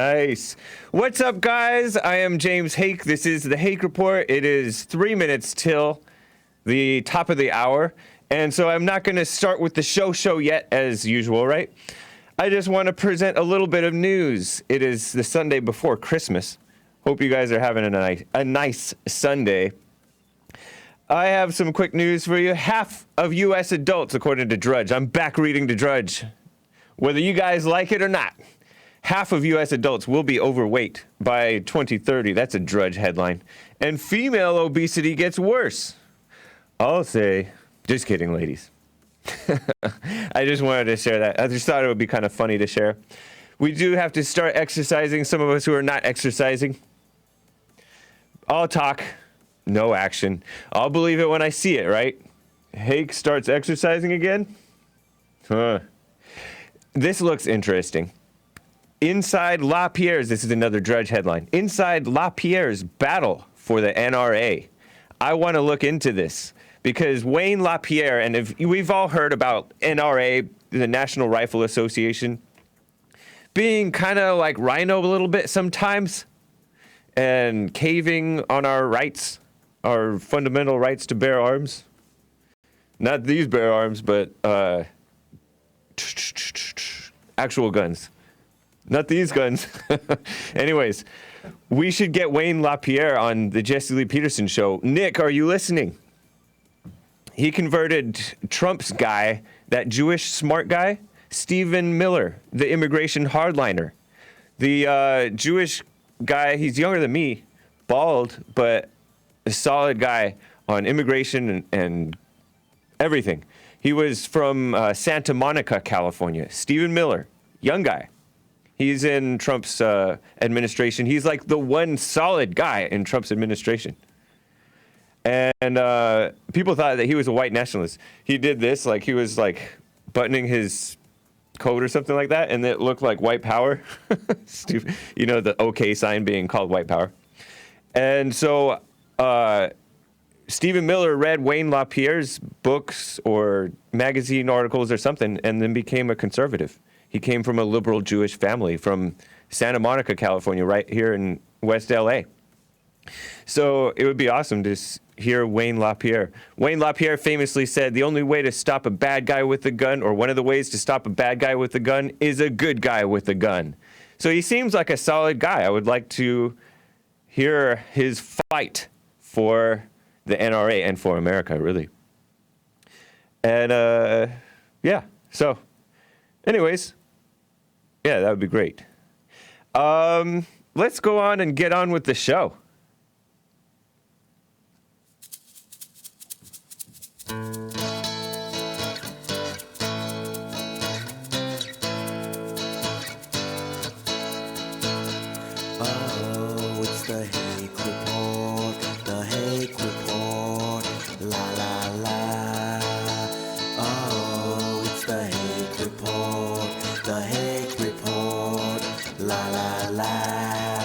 Nice. What's up, guys? I am James Hake. This is the Hake Report. It is 3 minutes till the top of the hour. And so I'm not going to start with the show yet, as usual, right? I just want to present a little bit of news. It is the Sunday before Christmas. Hope you guys are having a nice Sunday. I have some quick news for you. Half of U.S. adults, according to Drudge. I'm back reading to Drudge. Whether you guys like it or not, half of U.S. adults will be overweight by 2030. That's a Drudge headline. And female obesity gets worse. I'll say, just kidding, ladies. I just wanted to share that. I just thought it would be kind of funny to share. We do have to start exercising, some of us who are not exercising. I'll talk, no action. I'll believe it when I see it, right? Hake starts exercising again? This looks interesting. Inside LaPierre's, this is another Drudge headline. Inside LaPierre's battle for the NRA. I want to look into this because Wayne LaPierre, and if we've all heard about NRA, the National Rifle Association, being kind of like Rhino a little bit sometimes and caving on our rights, our fundamental rights to bear arms. Not these bear arms, but actual guns. Not these guns. Anyways, we should get Wayne LaPierre on the Jesse Lee Peterson show. Nick, are you listening? He converted Trump's guy, that Jewish smart guy, Stephen Miller, the immigration hardliner. The Jewish guy, he's younger than me, bald, but a solid guy on immigration and everything. He was from Santa Monica, California. Stephen Miller, young guy. He's in Trump's administration. He's like the one solid guy in Trump's administration. And people thought that he was a white nationalist. He did this, like he was like buttoning his coat or something like that, and it looked like white power. Stupid. You know, the OK sign being called white power. And so Stephen Miller read Wayne LaPierre's books or magazine articles or something and then became a conservative. He came from a liberal Jewish family from Santa Monica, California, right here in West LA. So it would be awesome to hear Wayne LaPierre. Wayne LaPierre famously said, the only way to stop a bad guy with a gun, or one of the ways to stop a bad guy with a gun, is a good guy with a gun. So he seems like a solid guy. I would like to hear his fight for the NRA and for America, really. And yeah, so anyways, yeah, that would be great. Let's go on and get on with the show. Oh, it's the Hake Report, the Hake Report, la la la. Oh, it's the Hake Report, the Hake Report, la la la.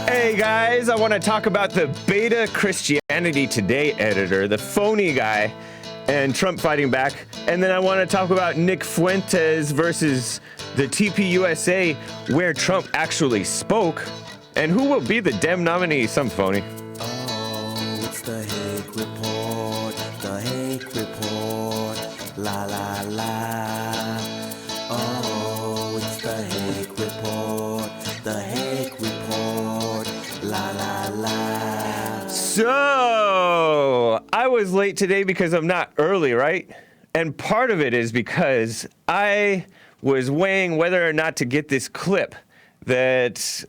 Hey guys, I want to talk about the Beta Christianity Today editor, the phony guy, and Trump fighting back. And then I want to talk about Nick Fuentes versus the TPUSA, where Trump actually spoke. And who will be the Dem nominee? Some phony. Oh, it's the Hake Report, the Hake Report, la la la. Oh, it's the Hake Report, the Hake Report, la la la. So, I was late today because I'm not early, right? And part of it is because I was weighing whether or not to get this clip that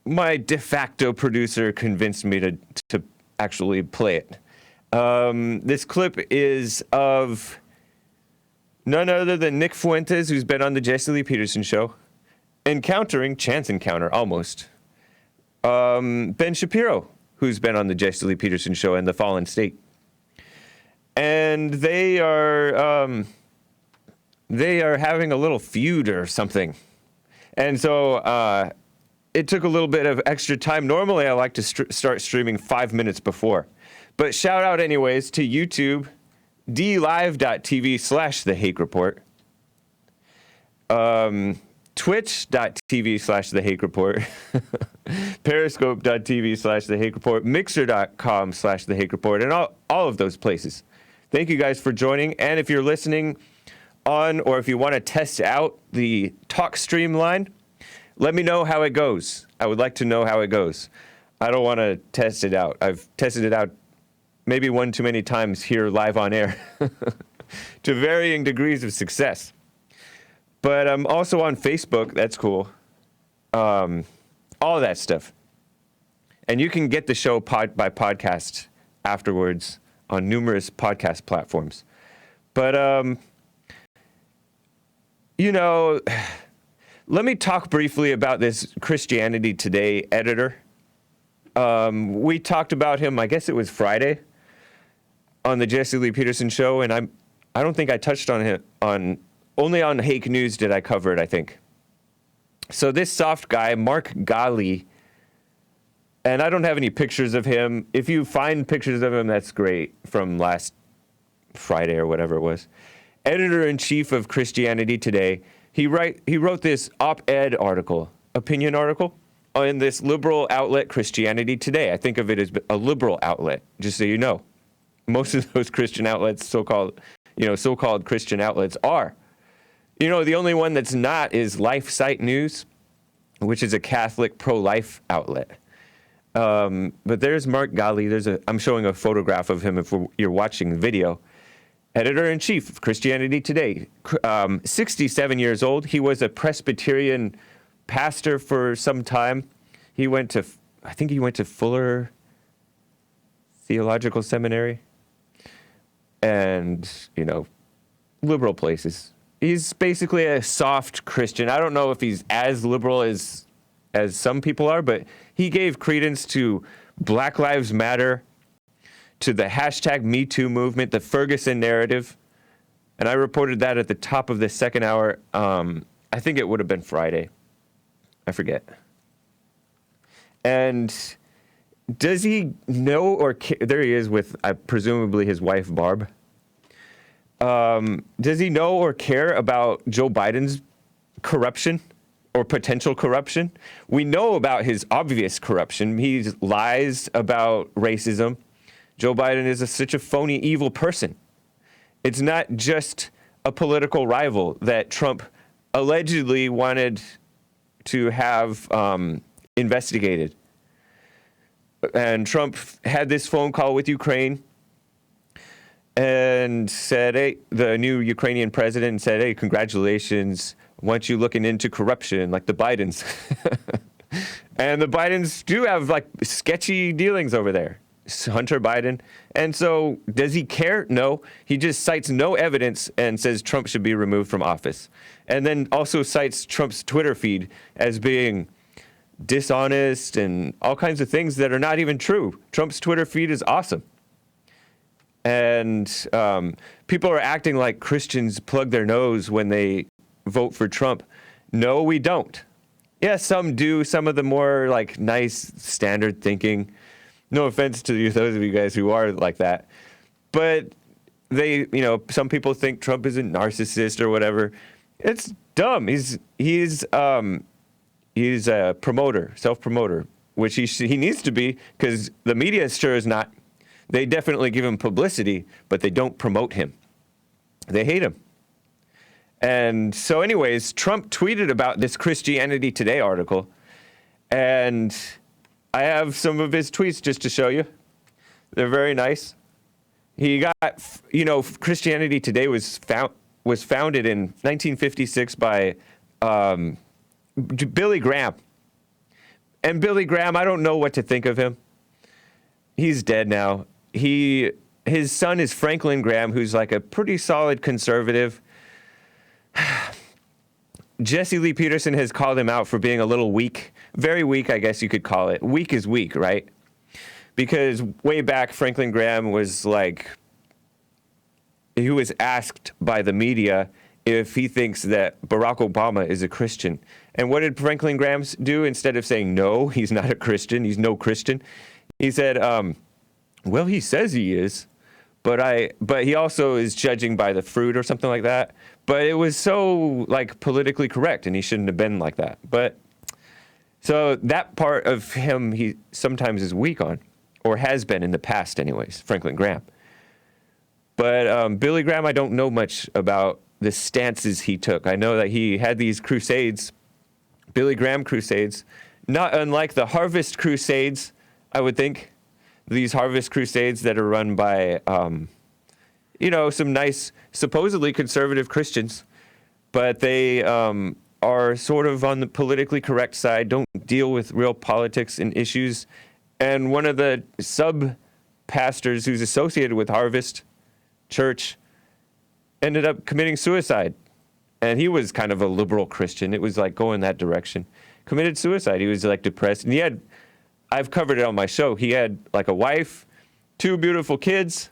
my de facto producer convinced me to actually play it. This clip is of none other than Nick Fuentes, who's been on the Jesse Lee Peterson show, encountering, chance encounter almost, Ben Shapiro, who's been on the Jesse Lee Peterson show and The Fallen State. And they are having a little feud or something. And so it took a little bit of extra time. Normally, I like to start streaming 5 minutes before. But shout out anyways to YouTube, dlive.tv/The Hake Report. Twitch.tv/The Hake Report, Periscope.tv/The Hake Report, Mixer.com/The Hake Report, and all of those places. Thank you guys for joining. And if you're listening on, or if you want to test out the TalkStream line, let me know how it goes. I would like to know how it goes. I don't want to test it out. I've tested it out maybe one too many times here live on air to varying degrees of success. But I'm also on Facebook. That's cool. All that stuff. And you can get the show by podcast afterwards on numerous podcast platforms. But, let me talk briefly about this Christianity Today editor. We talked about him, I guess it was Friday, on the Jesse Lee Peterson show, and I don't think I touched on him only on Hake News did I cover it, I think. So this soft guy, Mark Ghali, and I don't have any pictures of him. If you find pictures of him, that's great, from last Friday or whatever it was. Editor-in-chief of Christianity Today. He wrote this op-ed article, opinion article, on this liberal outlet, Christianity Today. I think of it as a liberal outlet, just so you know. Most of those Christian outlets, so-called Christian outlets are. The only one that's not is LifeSite News, which is a Catholic pro-life outlet. But there's Mark Ghali. I'm showing a photograph of him if you're watching the video. Editor-in-chief of Christianity Today, 67 years old. He was a Presbyterian pastor for some time. I think he went to Fuller Theological Seminary. And, liberal places. He's basically a soft Christian. I don't know if he's as liberal as some people are, but he gave credence to Black Lives Matter, to the hashtag #MeToo movement, the Ferguson narrative. And I reported that at the top of the second hour. I think it would have been Friday. I forget. And does he know or care? There he is with presumably his wife, Barb. Does he know or care about Joe Biden's corruption or potential corruption? We know about his obvious corruption. He lies about racism. Joe Biden is such a phony, evil person. It's not just a political rival that Trump allegedly wanted to have investigated. And Trump had this phone call with Ukraine and said, hey, the new Ukrainian president said, hey, congratulations. I want you looking into corruption like the Bidens. And the Bidens do have sketchy dealings over there. Hunter Biden. And so does he care? No. He just cites no evidence and says Trump should be removed from office. And then also cites Trump's Twitter feed as being dishonest and all kinds of things that are not even true. Trump's Twitter feed is awesome. And people are acting like Christians plug their nose when they vote for Trump. No, we don't. Yeah, some do. Some of the more nice standard thinking. No offense to those of you guys who are like that. But some people think Trump is a narcissist or whatever. It's dumb. He's a promoter, self-promoter, which he needs to be, because the media sure is not. They definitely give him publicity, but they don't promote him. They hate him. And so anyways, Trump tweeted about this Christianity Today article, and I have some of his tweets just to show you. They're very nice. He got, Christianity Today was founded in 1956 by Billy Graham. And Billy Graham, I don't know what to think of him. He's dead now. His son is Franklin Graham, who's a pretty solid conservative. Jesse Lee Peterson has called him out for being a little weak. Very weak, I guess you could call it. Weak is weak, right? Because way back, Franklin Graham was he was asked by the media if he thinks that Barack Obama is a Christian. And what did Franklin Graham do? Instead of saying, no, he's not a Christian, he's no Christian, he said, well, he says he is, but he also is judging by the fruit or something like that. But it was so like politically correct, and he shouldn't have been like that. But so that part of him, he sometimes is weak on, or has been in the past, anyways. Franklin Graham. But Billy Graham, I don't know much about the stances he took. I know that he had these crusades, Billy Graham crusades, not unlike the Harvest Crusades, I would think. These Harvest Crusades that are run by, some nice, supposedly conservative Christians, but they are sort of on the politically correct side, don't deal with real politics and issues. And one of the sub-pastors who's associated with Harvest Church ended up committing suicide. And he was kind of a liberal Christian. It was like going that direction. Committed suicide. He was like depressed. And I've covered it on my show. He had like a wife, 2 beautiful kids,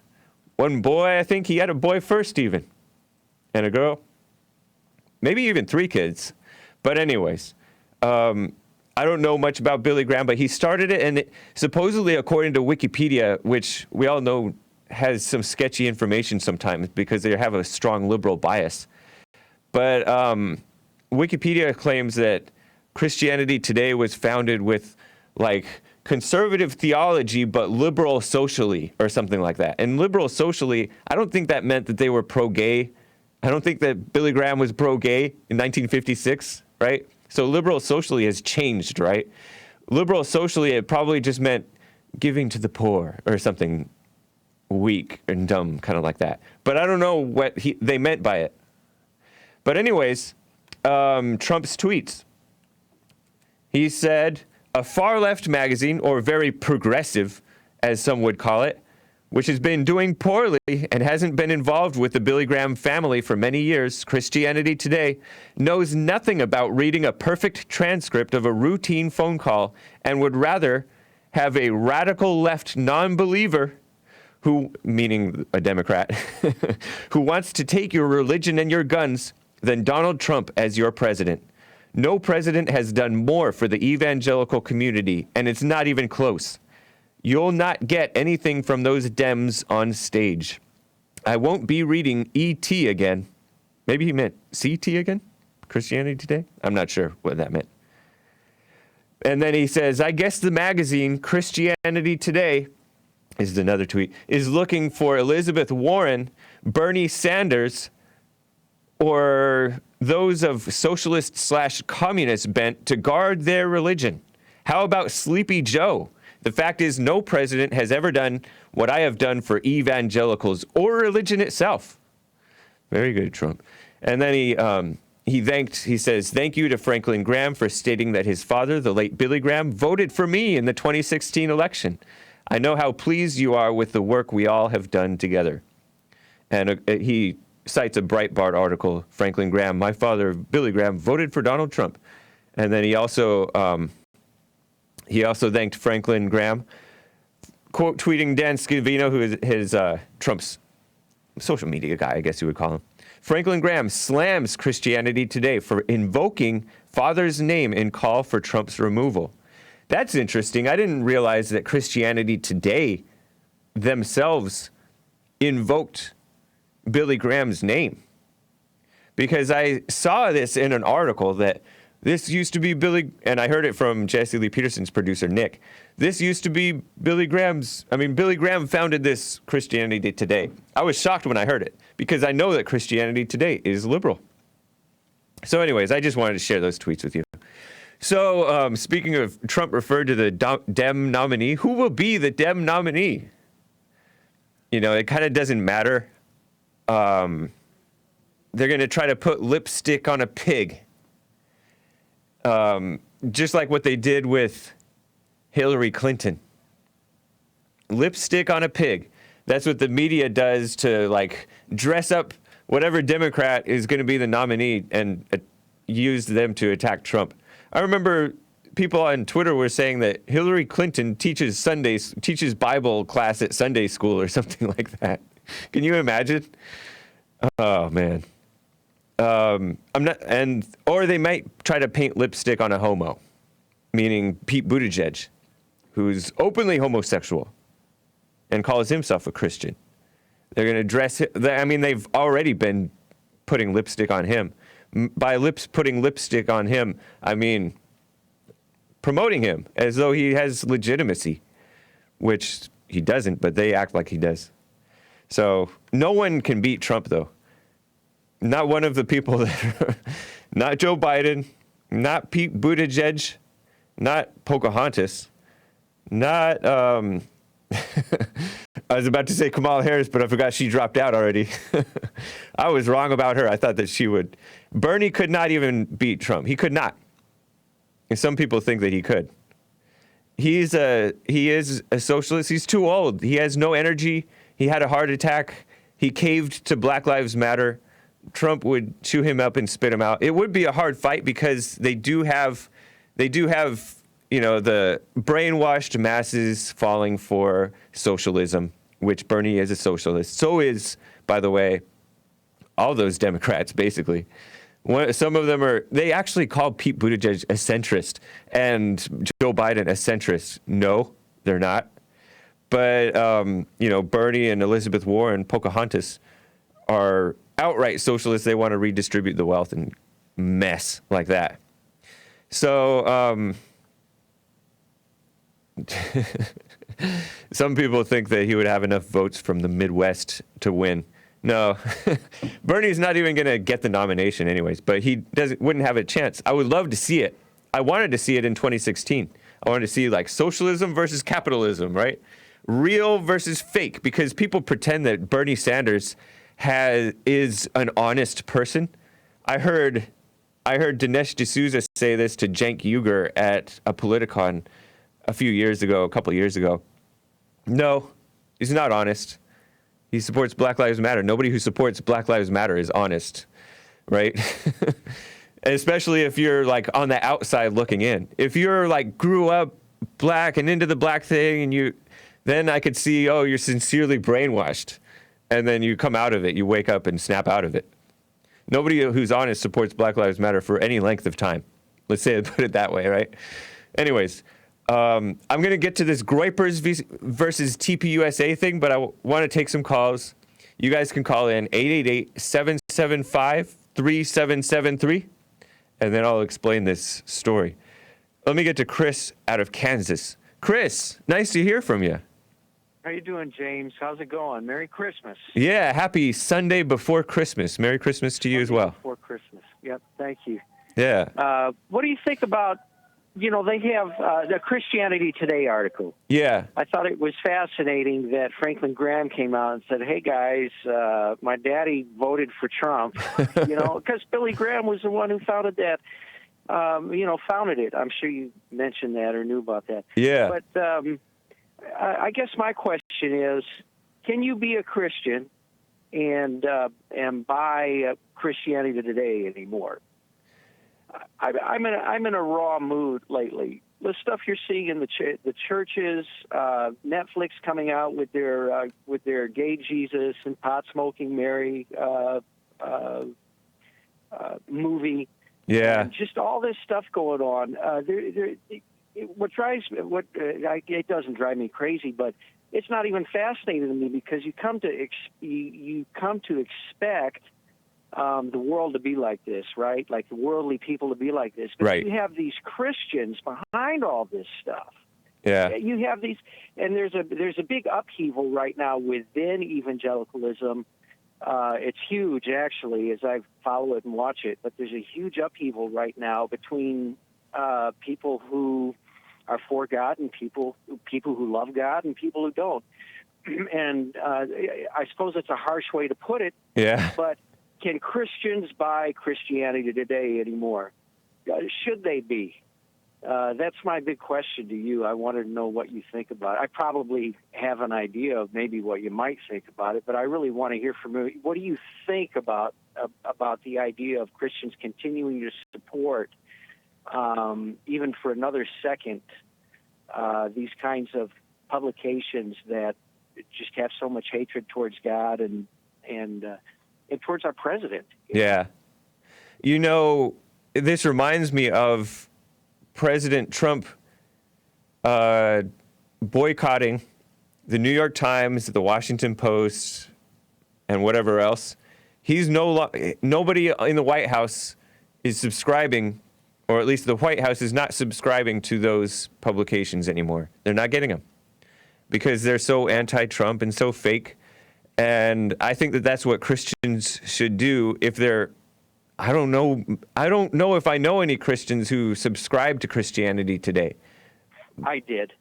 1 boy, I think. He had a boy first even. And a girl. Maybe even 3 kids. But anyways, I don't know much about Billy Graham, but he started it. And supposedly, according to Wikipedia, which we all know has some sketchy information sometimes because they have a strong liberal bias. But Wikipedia claims that Christianity Today was founded with like conservative theology, but liberal socially or something like that. And liberal socially, I don't think that meant that they were pro-gay. I don't think that Billy Graham was pro-gay in 1956, right? So liberal socially has changed, right? Liberal socially, it probably just meant giving to the poor or something weak and dumb, kind of like that. But I don't know what they meant by it. But anyways, Trump's tweets. He said, a far-left magazine, or very progressive, as some would call it, which has been doing poorly and hasn't been involved with the Billy Graham family for many years, Christianity Today, knows nothing about reading a perfect transcript of a routine phone call and would rather have a radical left non-believer who, meaning a Democrat, who wants to take your religion and your guns than Donald Trump as your president. No president has done more for the evangelical community, and it's not even close. You'll not get anything from those Dems on stage. I won't be reading E.T. again. Maybe he meant C.T. again? Christianity Today? I'm not sure what that meant. And then he says, I guess the magazine Christianity Today, is another tweet, is looking for Elizabeth Warren, Bernie Sanders, or those of socialist/communist bent to guard their religion. How about Sleepy Joe? The fact is, no president has ever done what I have done for evangelicals or religion itself. Very good, Trump. And then he says, thank you to Franklin Graham for stating that his father, the late Billy Graham, voted for me in the 2016 election. I know how pleased you are with the work we all have done together. And he cites a Breitbart article, Franklin Graham, my father, Billy Graham, voted for Donald Trump. And then he also thanked Franklin Graham, quote tweeting Dan Scavino, who is his Trump's social media guy, I guess you would call him. Franklin Graham slams Christianity Today for invoking father's name in call for Trump's removal. That's interesting. I didn't realize that Christianity Today themselves invoked Billy Graham's name. Because I saw this in an article that this used to be Billy, and I heard it from Jesse Lee Peterson's producer, Nick. This used to be Billy Graham founded this Christianity Today. I was shocked when I heard it because I know that Christianity Today is liberal. So anyways, I just wanted to share those tweets with you. So speaking of Trump referred to the Dem nominee, who will be the Dem nominee? You know, it kind of doesn't matter. They're going to try to put lipstick on a pig. Just like what they did with Hillary Clinton. Lipstick on a pig. That's what the media does to like dress up whatever Democrat is going to be the nominee and use them to attack Trump. I remember people on Twitter were saying that Hillary Clinton teaches Bible class at Sunday school or something like that. Can you imagine? Oh man. Or they might try to paint lipstick on a homo, meaning Pete Buttigieg, who's openly homosexual and calls himself a Christian. They're going to dress it. I mean, they've already been putting lipstick on him. By putting lipstick on him, I mean promoting him as though he has legitimacy, which he doesn't, but they act like he does. So no one can beat Trump, though. Not one of the people that not Joe Biden, not Pete Buttigieg, not Pocahontas, not, I was about to say Kamala Harris, but I forgot she dropped out already. I was wrong about her. I thought that she would. Bernie could not even beat Trump. He could not. And some people think that he could. He is a socialist. He's too old. He has no energy. He had a heart attack. He caved to Black Lives Matter. Trump would chew him up and spit him out. It would be a hard fight because they do have, you know, the brainwashed masses falling for socialism, which Bernie is a socialist. So is, by the way, all those Democrats, basically. Some of them they actually call Pete Buttigieg a centrist and Joe Biden a centrist. No, they're not. But, you know, Bernie and Elizabeth Warren, Pocahontas, are outright socialists. They want to redistribute the wealth and mess like that. So, some people think that he would have enough votes from the Midwest to win. No, Bernie's not even going to get the nomination anyways, but he wouldn't have a chance. I would love to see it. I wanted to see it in 2016. I wanted to see like socialism versus capitalism, right? Real versus fake, because people pretend that Bernie Sanders is an honest person. I heard Dinesh D'Souza say this to Cenk Uygur at a Politicon a couple years ago. No, he's not honest. He supports Black Lives Matter. Nobody who supports Black Lives Matter is honest, right? Especially if you're like on the outside looking in. If you're like grew up black and into the black thing, and then I could see, oh, you're sincerely brainwashed, and then you come out of it, you wake up and snap out of it. Nobody who's honest supports Black Lives Matter for any length of time. Let's put it that way, right? Anyways. I'm going to get to this Groypers versus TPUSA thing, but I want to take some calls. You guys can call in 888-775-3773, and then I'll explain this story. Let me get to Chris out of Kansas. Chris, nice to hear from you. How you doing, James? How's it going? Merry Christmas. Yeah, happy Sunday before Christmas. Merry Christmas to you as well. Before Christmas. Yep, thank you. Yeah. What do you think about... You know, they have the Christianity Today article. Yeah. I thought it was fascinating that Franklin Graham came out and said, hey, guys, my daddy voted for Trump, you know, because Billy Graham was the one who founded that, founded it. I'm sure you mentioned that or knew about that. Yeah. But I guess my question is, can you be a Christian and buy Christianity Today anymore? I'm in a raw mood lately. The stuff you're seeing in the churches, Netflix coming out with their gay Jesus and pot smoking Mary movie. Yeah. And just all this stuff going on. It doesn't drive me crazy, but it's not even fascinating to me because you come to expect the world to be like this, right? Like the worldly people to be like this. But right. You have these Christians behind all this stuff. Yeah. You have these, and there's a big upheaval right now within evangelicalism. It's huge, actually, as I follow it and watch it. But there's a huge upheaval right now between people who are for God and people who love God and people who don't. And I suppose it's a harsh way to put it. Yeah. But can Christians buy Christianity Today anymore? Should they be? That's my big question to you. I wanted to know what you think about it. I probably have an idea of maybe what you might think about it, but I really want to hear from you. What do you think about the idea of Christians continuing to support, even for another second, these kinds of publications that just have so much hatred towards God and towards our president? Yeah. You know, this reminds me of President Trump boycotting the New York Times, the Washington Post, and whatever else. He's nobody in the White House is subscribing, or at least the White House is not subscribing to those publications anymore. They're not getting them because they're so anti-Trump and so fake. And I think that that's what Christians should do if they're. I don't know if I know any Christians who subscribe to Christianity Today. I did.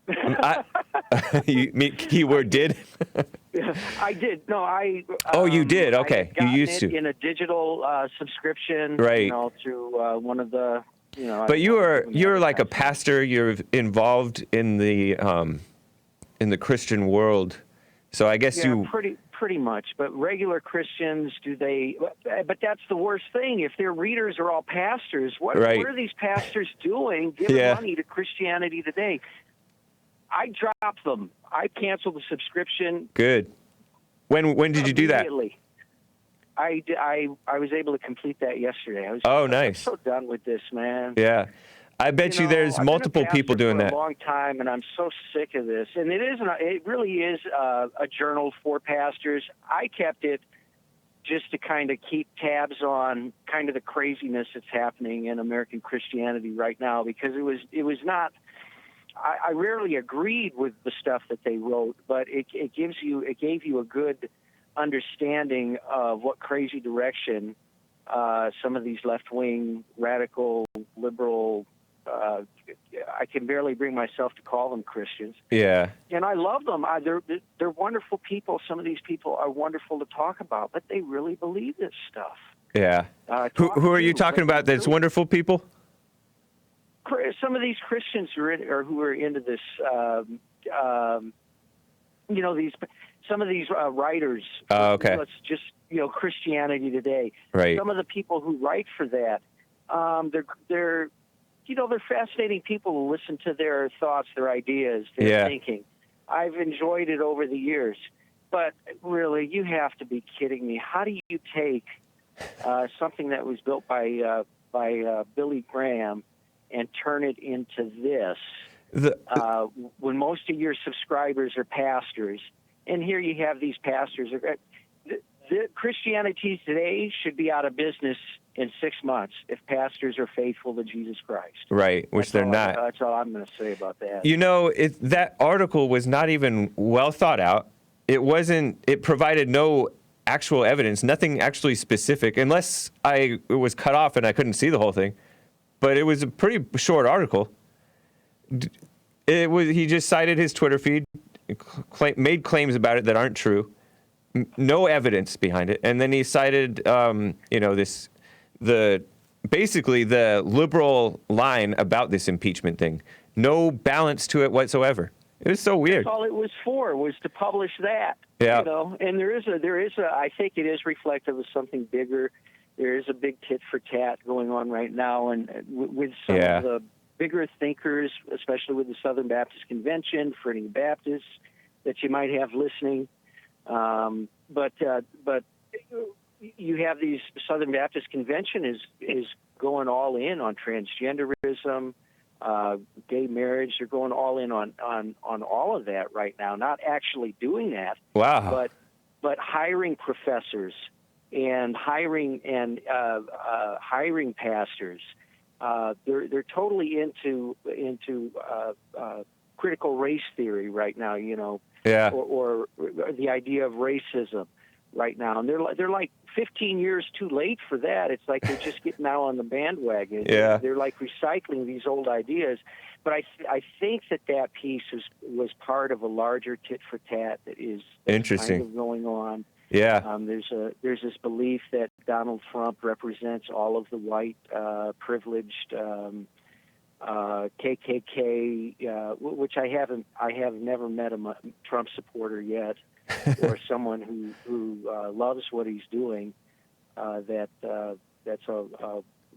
Keyword did. I did. No, I. Oh, you did. Okay, I had gotten you used to in a digital subscription, right? Through one of the, But you're like a pastor. You're involved in the Christian world, so I guess you pretty much. But regular Christians, do they? But that's the worst thing. If their readers are all pastors, what are these pastors doing? Giving money to Christianity Today. I dropped them. I canceled the subscription. Good. When did you do that? I was able to complete that yesterday. Nice. I'm so done with this, man. Yeah. I bet you there's multiple people doing that. For a long time, and I'm so sick of this. And it really is a journal for pastors. I kept it just to kind of keep tabs on kind of the craziness that's happening in American Christianity right now, because it was not. I rarely agreed with the stuff that they wrote, but it gave you a good understanding of what crazy direction some of these left-wing, radical, liberal. I can barely bring myself to call them Christians. Yeah. And I love them. They're wonderful people. Some of these people are wonderful to talk about, but they really believe this stuff. Yeah. Who are you talking about that's wonderful people? Some of these Christians who are into this, some of these writers. Okay. Let's just, Christianity Today. Right. Some of the people who write for that, they're fascinating people to listen to their thoughts, their ideas, their thinking. I've enjoyed it over the years, but really, you have to be kidding me. How do you take something that was built by Billy Graham and turn it into this when most of your subscribers are pastors? And here you have these pastors. Christianity Today should be out of business in 6 months if pastors are faithful to Jesus Christ. Right, which they're not. That's all I'm going to say about that. That article was not even well thought out. It provided no actual evidence, nothing actually specific, unless it was cut off and I couldn't see the whole thing. But it was a pretty short article. He just cited his Twitter feed, made claims about it that aren't true, no evidence behind it, and then he cited, basically the liberal line about this impeachment thing. No balance to it whatsoever. It was so weird. That's all it was for, was to publish that. Yeah. And there is a. I think it is reflective of something bigger. There is a big tit for tat going on right now, and with some of the bigger thinkers, especially with the Southern Baptist Convention, for any Baptists that you might have listening. But you have these Southern Baptist Convention is going all in on transgenderism, gay marriage. They're going all in on all of that right now. Not actually doing that. Wow. But hiring professors and hiring pastors. They're totally into critical race theory right now. Or the idea of racism right now, and they're like 15 years too late for that. It's like they're just getting now on the bandwagon. Yeah. They're like recycling these old ideas. But I think that piece was part of a larger tit for tat that is interesting kind of going on. Yeah. There's this belief that Donald Trump represents all of the white privileged KKK, which I have never met a Trump supporter yet, or someone who loves what he's doing. That's a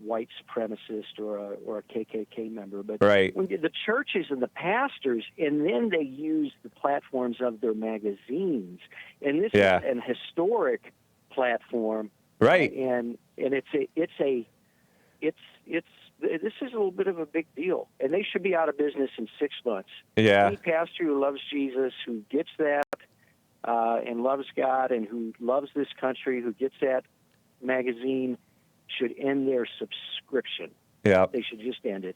white supremacist or a KKK member. But right. When the churches and the pastors, and then they use the platforms of their magazines, and this is an historic platform, right? And this is a little bit of a big deal, and they should be out of business in 6 months. Yeah. Any pastor who loves Jesus, who gets that, and loves God, and who loves this country, who gets that, magazine should end their subscription. Yeah. They should just end it.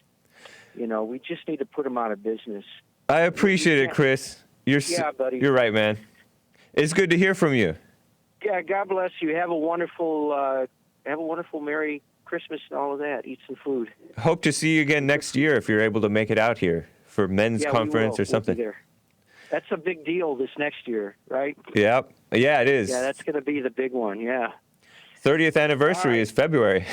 You know, we just need to put them out of business. I appreciate it, Chris. Yeah, buddy. You're right, man. It's good to hear from you. Yeah, God bless you. Have a wonderful Merry Christmas and all of that. Eat some food. Hope to see you again next year if you're able to make it out here for men's conference or something. We'll be there. That's a big deal this next year, right? Yep. Yeah, it is. Yeah, that's going to be the big one, yeah. 30th anniversary is February.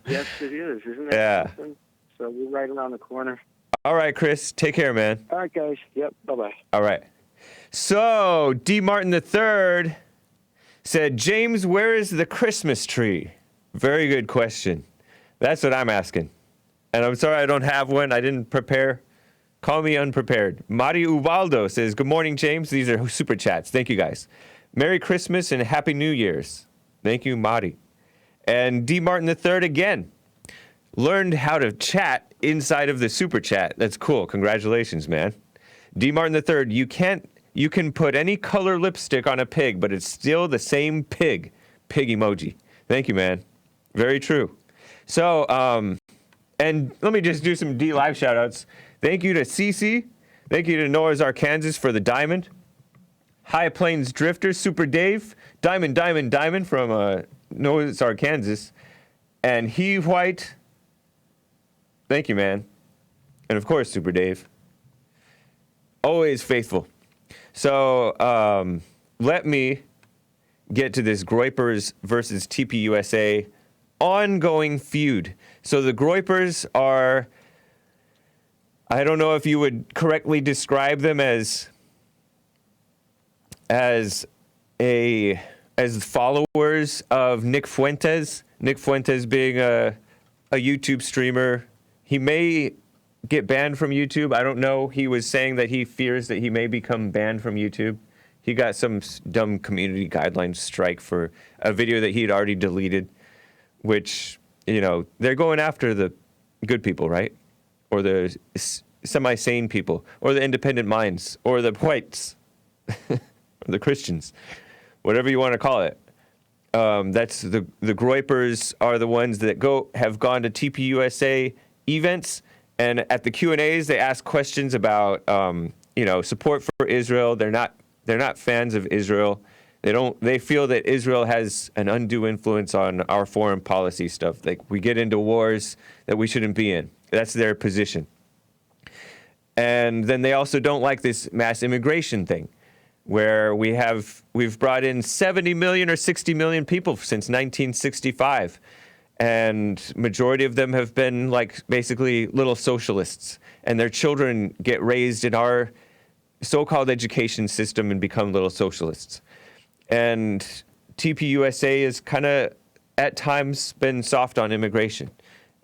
Yes, it is. Isn't that Yeah. something? So we're right around the corner. All right, Chris. Take care, man. All right, guys. Yep. Bye-bye. All right. So, D. Martin III said, James, where is the Christmas tree? Very good question. That's what I'm asking. And I'm sorry I don't have one. I didn't prepare. Call me unprepared. Mari Ubaldo says, good morning, James. These are super chats. Thank you, guys. Merry Christmas and Happy New Year's. Thank you, Mari. And D. Martin III again learned how to chat inside of the super chat. That's cool. Congratulations, man. D. Martin III, you can put any color lipstick on a pig, but it's still the same pig. Pig emoji. Thank you, man. Very true. So, and let me just do some D Live shout outs. Thank you to Cece. Thank you to Noah's Arkansas for the diamond. High Plains Drifter, Super Dave. Diamond from Noah's Arkansas. And He White. Thank you, man. And of course, Super Dave. Always faithful. So, let me get to this Groypers versus TPUSA ongoing feud. So the Groypers are, I don't know if you would correctly describe them as followers of Nick Fuentes. Nick Fuentes being a YouTube streamer. He may get banned from YouTube. I don't know. He was saying that he fears that he may become banned from YouTube. He got some dumb community guidelines strike for a video that he had already deleted, which, you know, they're going after the good people, right? Or the semi-sane people, or the independent minds, or the whites, or the Christians, whatever you want to call it. That's the Groypers are the ones that have gone to TPUSA events, and at the Q&As they ask questions about support for Israel. They're not fans of Israel. They feel that Israel has an undue influence on our foreign policy stuff. Like, we get into wars that we shouldn't be in. That's their position. And then they also don't like this mass immigration thing, where we've brought in 70 million or 60 million people since 1965. And majority of them have been like basically little socialists, and their children get raised in our so-called education system and become little socialists. And TPUSA is kind of at times been soft on immigration,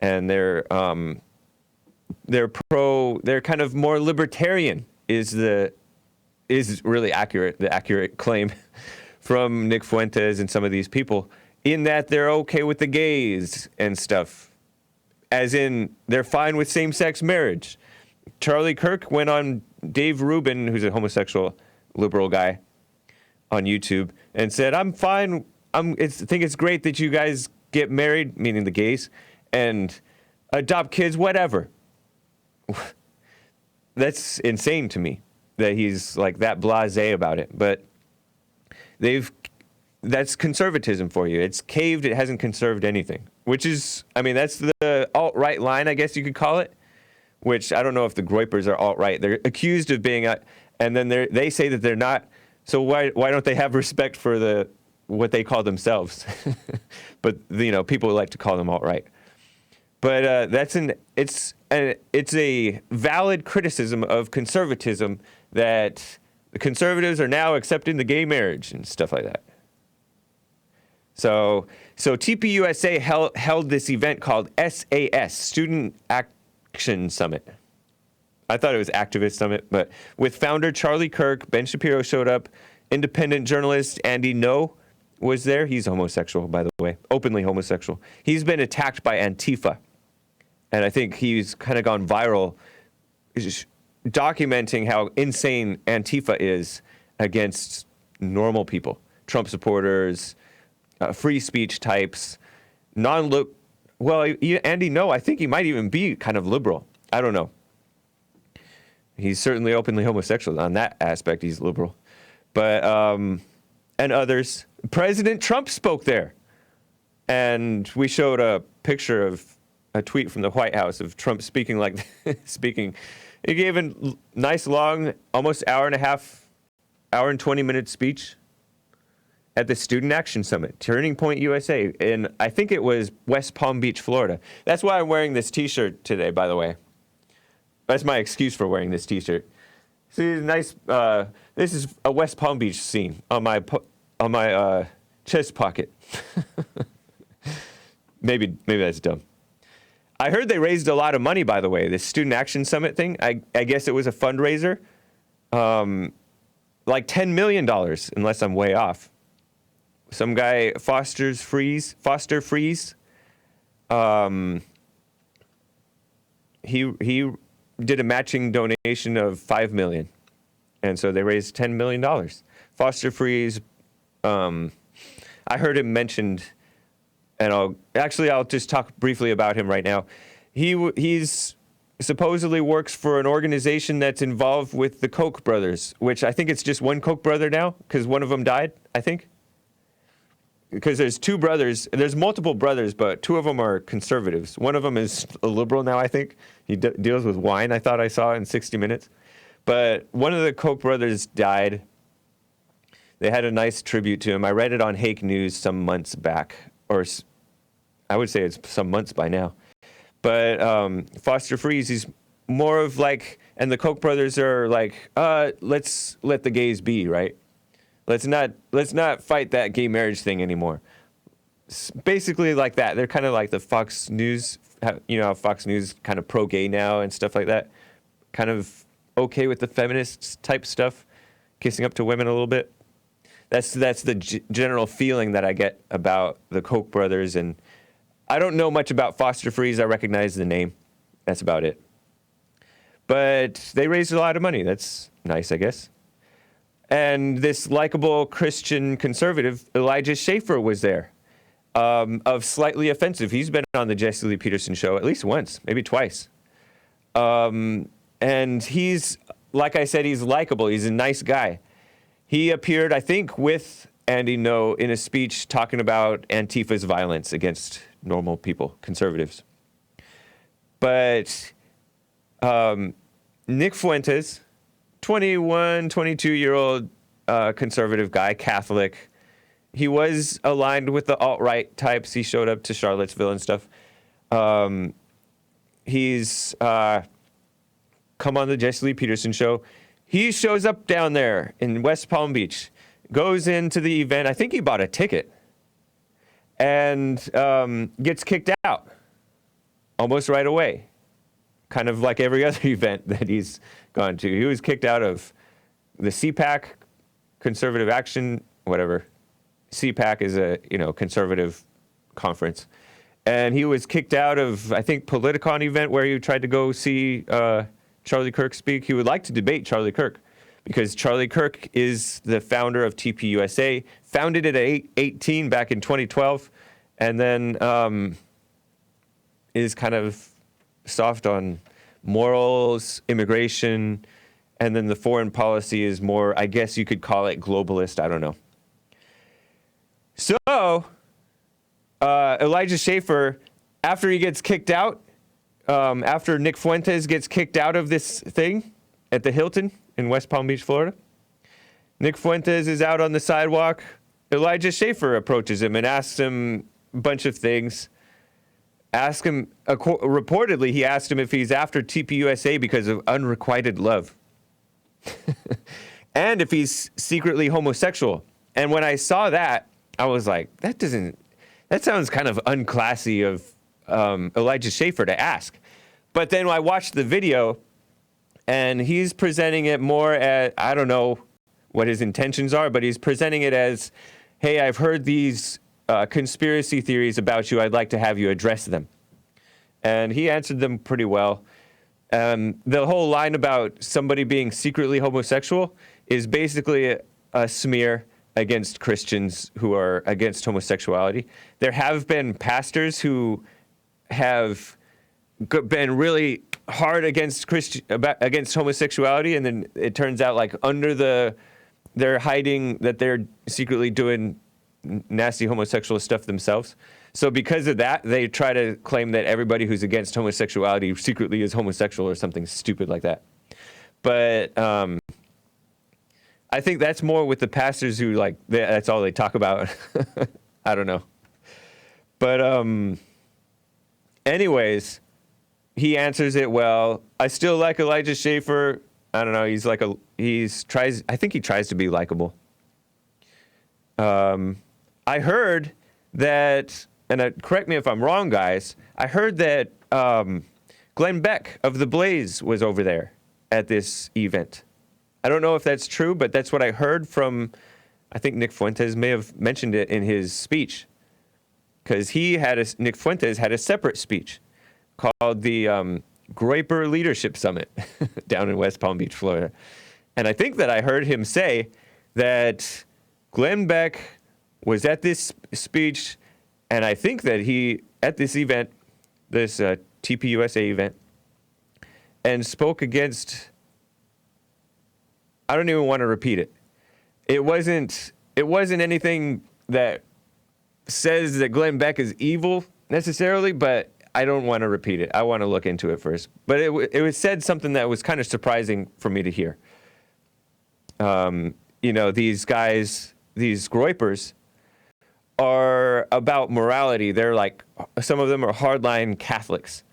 and they're kind of more libertarian is really accurate, the accurate claim from Nick Fuentes and some of these people, in that they're okay with the gays and stuff, as in they're fine with same-sex marriage. Charlie Kirk went on Dave Rubin, who's a homosexual liberal guy, on YouTube, and said, I'm fine, I think it's great that you guys get married, meaning the gays, and adopt kids, whatever. That's insane to me, that he's like that blasé about it. But that's conservatism for you. It's caved, it hasn't conserved anything. Which is, I mean, that's the alt-right line, I guess you could call it. Which, I don't know if the Groypers are alt-right. They're accused of being, and then they say that they're not. So why don't they have respect for what they call themselves? But, people like to call them alt-right. But it's a valid criticism of conservatism that the conservatives are now accepting the gay marriage and stuff like that. So TPUSA held this event called SAS, Student Action Summit. I thought it was Activist Summit, but with founder Charlie Kirk, Ben Shapiro showed up, independent journalist Andy No was there. He's homosexual, by the way, openly homosexual. He's been attacked by Antifa, and I think he's kind of gone viral, just documenting how insane Antifa is against normal people, Trump supporters, free speech types, Andy, no, I think he might even be kind of liberal. I don't know. He's certainly openly homosexual. On that aspect, he's liberal. But, and others. President Trump spoke there. And we showed a picture of a tweet from the White House of Trump speaking like, speaking. He gave a nice long, almost hour and 20-minute speech at the Student Action Summit, Turning Point USA, in, I think it was West Palm Beach, Florida. That's why I'm wearing this t-shirt today, by the way. That's my excuse for wearing this t-shirt. See, nice, this is a West Palm Beach scene on my chest pocket. Maybe that's dumb. I heard they raised a lot of money, by the way, this Student Action Summit thing. I guess it was a fundraiser. Like $10 million, unless I'm way off. Some guy, Foster Freeze, he did a matching donation of $5 million. And so they raised $10 million. Foster Freeze, I heard him mentioned, and I'll just talk briefly about him right now. He's supposedly works for an organization that's involved with the Koch brothers, which I think it's just one Koch brother now, because one of them died, I think. Because there's two brothers, there's multiple brothers, but two of them are conservatives. One of them is a liberal now, I think. He deals with wine, I thought I saw in 60 Minutes. But one of the Koch brothers died. They had a nice tribute to him. I read it on Hake News some months back, or I would say it's some months by now. But Foster Freeze, he's more of like, and the Koch brothers are like, let's let the gays be, right? Let's not fight that gay marriage thing anymore. It's basically like that. They're kind of like the Fox News, you know, how Fox News kind of pro-gay now and stuff like that. Kind of okay with the feminist type stuff, kissing up to women a little bit. That's the general feeling that I get about the Koch brothers. And I don't know much about Foster Freeze. I recognize the name. That's about it. But they raised a lot of money. That's nice, I guess. And this likable Christian conservative, Elijah Schaffer, was there. Of slightly offensive. He's been on the Jesse Lee Peterson show at least once, maybe twice. And he's, like I said, he's likable. He's a nice guy. He appeared, I think, with Andy No in a speech talking about Antifa's violence against normal people, conservatives. But Nick Fuentes, 22-year-old conservative guy, Catholic. He was aligned with the alt-right types. He showed up to Charlottesville and stuff. He's come on the Jesse Lee Peterson show. He shows up down there in West Palm Beach, goes into the event. I think he bought a ticket and gets kicked out almost right away. Kind of like every other event that he's gone to. He was kicked out of the CPAC, Conservative Action, whatever. CPAC is a, conservative conference. And he was kicked out of, I think, Politicon event where he tried to go see Charlie Kirk speak. He would like to debate Charlie Kirk because Charlie Kirk is the founder of TPUSA, founded it at 18 back in 2012, and then is kind of soft on morals, immigration, and then the foreign policy is more, I guess you could call it globalist. I don't know. So, Elijah Schaffer, after he gets kicked out, after Nick Fuentes gets kicked out of this thing at the Hilton in West Palm Beach, Florida, Nick Fuentes is out on the sidewalk. Elijah Schaffer approaches him and asks him a bunch of things. Reportedly, he asked him if he's after TPUSA because of unrequited love. And if he's secretly homosexual. And when I saw that, I was like, that sounds kind of unclassy of Elijah Schaffer to ask. But then I watched the video, and he's presenting it more as, I don't know what his intentions are, but he's presenting it as, hey, I've heard these conspiracy theories about you. I'd like to have you address them. And he answered them pretty well. The whole line about somebody being secretly homosexual is basically a smear against Christians who are against homosexuality. There have been pastors who have been really hard against against homosexuality, and then it turns out like they're hiding that they're secretly doing nasty homosexual stuff themselves. So because of that, they try to claim that everybody who's against homosexuality secretly is homosexual or something stupid like that. But I think that's more with the pastors who that's all they talk about. I don't know. But anyways, he answers it well. I still like Elijah Schaffer. I don't know. I think he tries to be likable. I heard that, and correct me if I'm wrong, guys. I heard that Glenn Beck of The Blaze was over there at this event. I don't know if that's true, but that's what I heard from, I think Nick Fuentes may have mentioned it in his speech. Because Nick Fuentes had a separate speech called the Groyper Leadership Summit down in West Palm Beach, Florida. And I think that I heard him say that Glenn Beck was at this speech, and I think that he, at this event, this TPUSA event, and spoke against, I don't even want to repeat it. It wasn't anything that says that Glenn Beck is evil necessarily, but I don't want to repeat it. I want to look into it first. But it was said something that was kind of surprising for me to hear. These guys, these Groypers, are about morality. They're like, some of them are hardline Catholics.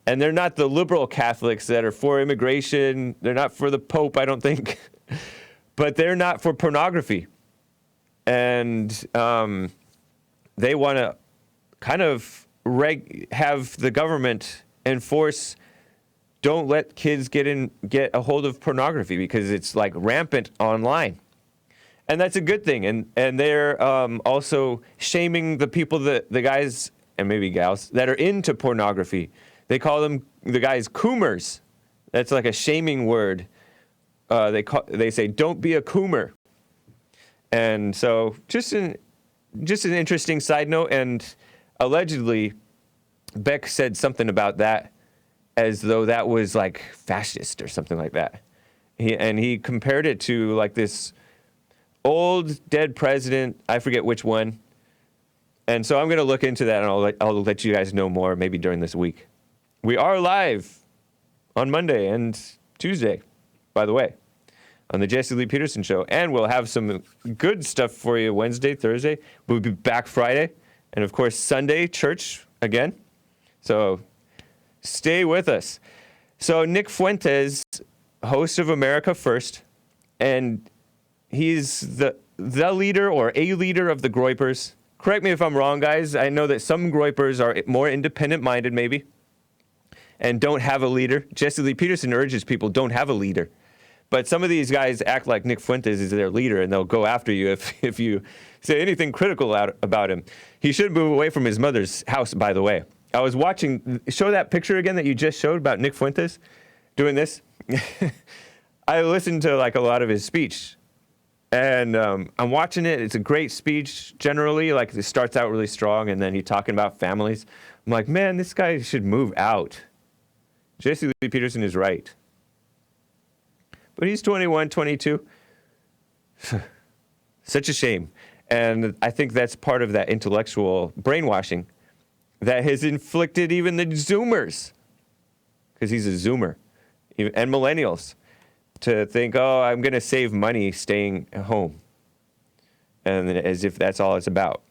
And they're not the liberal Catholics that are for immigration. They're not for the Pope, I don't think. But they're not for pornography. And they want to kind of have the government enforce, don't let kids get a hold of pornography because it's like rampant online. And that's a good thing. And they're also shaming the people, the guys and maybe gals that are into pornography. They call them the guys coomers. That's like a shaming word. They say, don't be a coomer. And so just an interesting side note. And allegedly, Beck said something about that as though that was like fascist or something like that. He compared it to like this old dead president. I forget which one. And so I'm going to look into that, and I'll let you guys know more maybe during this week. We are live on Monday and Tuesday, by the way, on the Jesse Lee Peterson Show. And we'll have some good stuff for you Wednesday, Thursday. We'll be back Friday. And, of course, Sunday, church again. So stay with us. So Nick Fuentes, host of America First, and he's the leader or a leader of the Groypers. Correct me if I'm wrong, guys. I know that some Groypers are more independent-minded, maybe, and don't have a leader. Jesse Lee Peterson urges people don't have a leader. But some of these guys act like Nick Fuentes is their leader, and they'll go after you if you say anything critical about him. He should move away from his mother's house, by the way. I was watching, show that picture again that you just showed about Nick Fuentes doing this. I listened to like a lot of his speech, and I'm watching it. It's a great speech generally. Like it starts out really strong, and then he's talking about families. I'm like, man, this guy should move out. Jesse Lee Peterson is right. But he's 21, 22. Such a shame. And I think that's part of that intellectual brainwashing that has inflicted even the Zoomers, because he's a Zoomer, and millennials, to think, oh, I'm going to save money staying at home. And as if that's all it's about.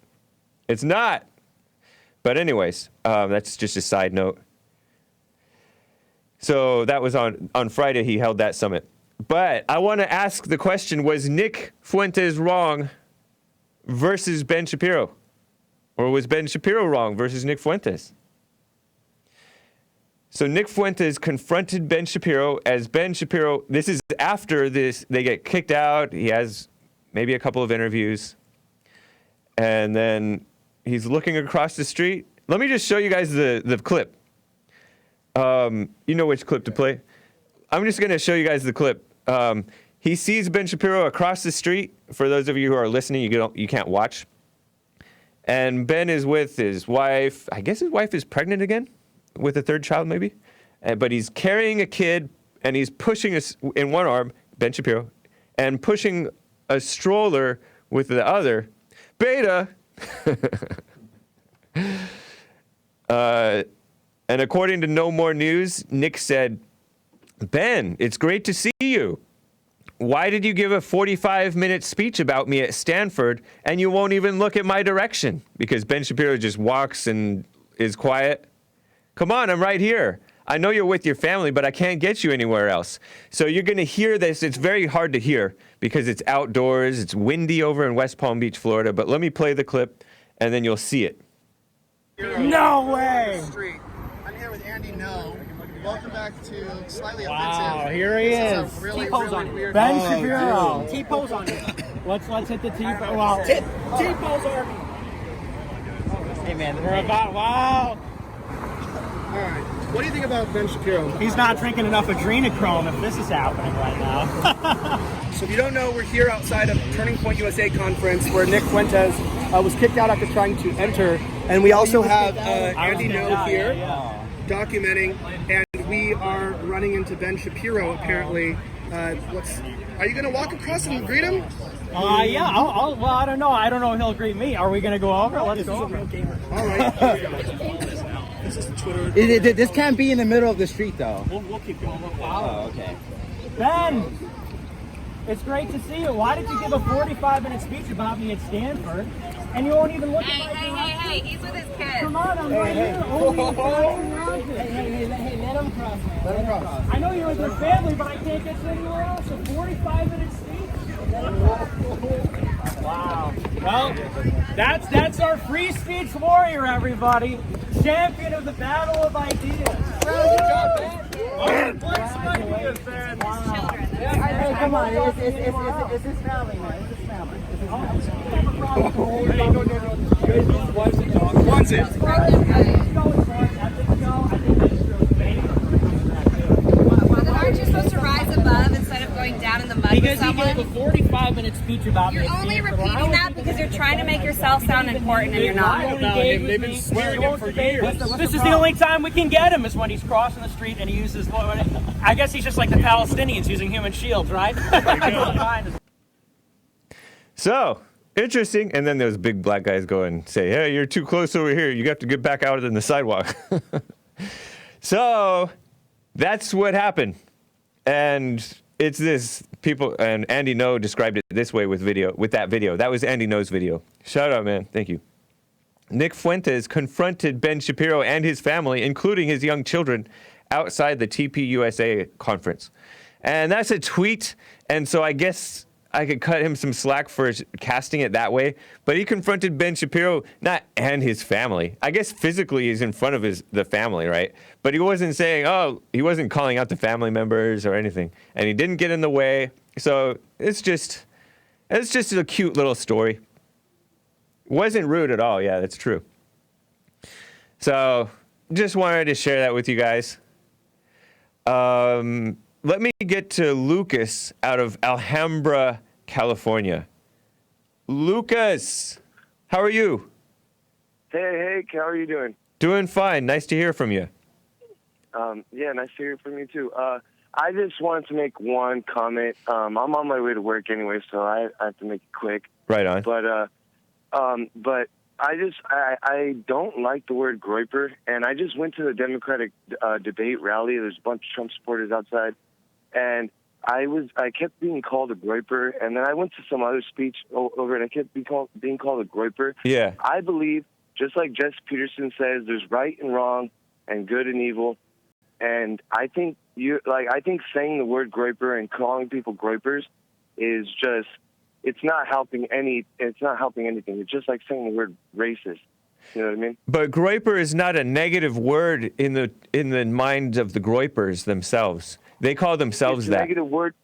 It's not. But anyways, that's just a side note. So that was on Friday, he held that summit. But I want to ask the question, was Nick Fuentes wrong versus Ben Shapiro? Or was Ben Shapiro wrong versus Nick Fuentes? So Nick Fuentes confronted Ben Shapiro as Ben Shapiro, this is after this, they get kicked out. He has maybe a couple of interviews. And then he's looking across the street. Let me just show you guys the clip. You know which clip to play. I'm just going to show you guys the clip. He sees Ben Shapiro across the street. For those of you who are listening, you can't watch. And Ben is with his wife. I guess his wife is pregnant again with a third child, maybe. But he's carrying a kid, and he's pushing in one arm, Ben Shapiro, and pushing a stroller with the other. Beta. And according to No More News, Nick said, Ben, it's great to see you. Why did you give a 45-minute speech about me at Stanford and you won't even look at my direction? Because Ben Shapiro just walks and is quiet. Come on, I'm right here. I know you're with your family, but I can't get you anywhere else. So you're going to hear this. It's very hard to hear because it's outdoors. It's windy over in West Palm Beach, Florida. But let me play the clip, and then you'll see it. No way! I'm here with Andy No. Welcome back to Slightly Wow, Offensive. here he This is. a really, T-pose really on it. weird Ben Oh, Shapiro. dude. T-pose on it. Let's hit the T-pose. Well, T-pose Army. Hey man, we're about, wow. All right. What do you think about Ben Shapiro? He's not drinking enough adrenochrome if this is happening right now. So if you don't know, we're here outside of Turning Point USA conference where Nick Fuentes was kicked out after trying to enter. And we also have Andy No here documenting. And we are running into Ben Shapiro apparently. Are you going to walk across and greet him? Yeah, well, I don't know. I don't know if he'll greet me. Are we going to go over? Let's go over. All right. This is Twitter. This can't be in the middle of the street, though. We'll keep going. Oh, okay. Ben, it's great to see you. Why did you give a 45-minute speech about me at Stanford, and you won't even look at my Hey, he's with his kids. Come on, I'm right here. Hey, let him cross, man. Let him cross. I know you're with your family, but I can't get you anywhere else. A 45-minute speech? Wow. Well, that's our free speech warrior, everybody. Champion of the battle of ideas. Good job, Ben. Hey, come on. It's his family, man. It's his family. One's it. Well, then aren't you supposed to rise above instead of going down in the mud with Because he someone? gave a 45-minute speech about me. You're at only Stanford. repeating that because you're trying to make yourself sound important and you're not. They've been swearing him for years. This is the only time we can get him is when he's crossing the street and he uses. I guess he's just like the Palestinians using human shields, right? So, interesting. And then those big black guys go and say, hey, you're too close over here. You have to get back out in the sidewalk. So, that's what happened. And it's this people, and Andy No described it this way with that video. That was Andy No's video. Shout out, man. Thank you. Nick Fuentes confronted Ben Shapiro and his family, including his young children, outside the TPUSA conference. And that's a tweet. And so I guess I could cut him some slack for casting it that way. But he confronted Ben Shapiro, and his family. I guess physically he's in front of the family, right? But he wasn't saying, he wasn't calling out the family members or anything. And he didn't get in the way. So it's just a cute little story. Wasn't rude at all. Yeah, that's true. So just wanted to share that with you guys. Let me get to Lucas out of Alhambra, California. Lucas, how are you? Hey, Hake, how are you doing? Doing fine. Nice to hear from you. Yeah, nice to hear from you too. I just wanted to make one comment. I'm on my way to work anyway, so I have to make it quick. Right on. But I don't like the word groiper, and I just went to the Democratic debate rally. There's a bunch of Trump supporters outside, and I kept being called a groiper, and then I went to some other speech over it. I kept being called a groiper. Yeah. I believe, just like Jesse Peterson says, there's right and wrong, and good and evil, and I think saying the word groiper and calling people groipers is just. It's not helping anything. It's just like saying the word racist. You know what I mean? But groiper is not a negative word in the minds of the groipers themselves. They call themselves that. Negative word.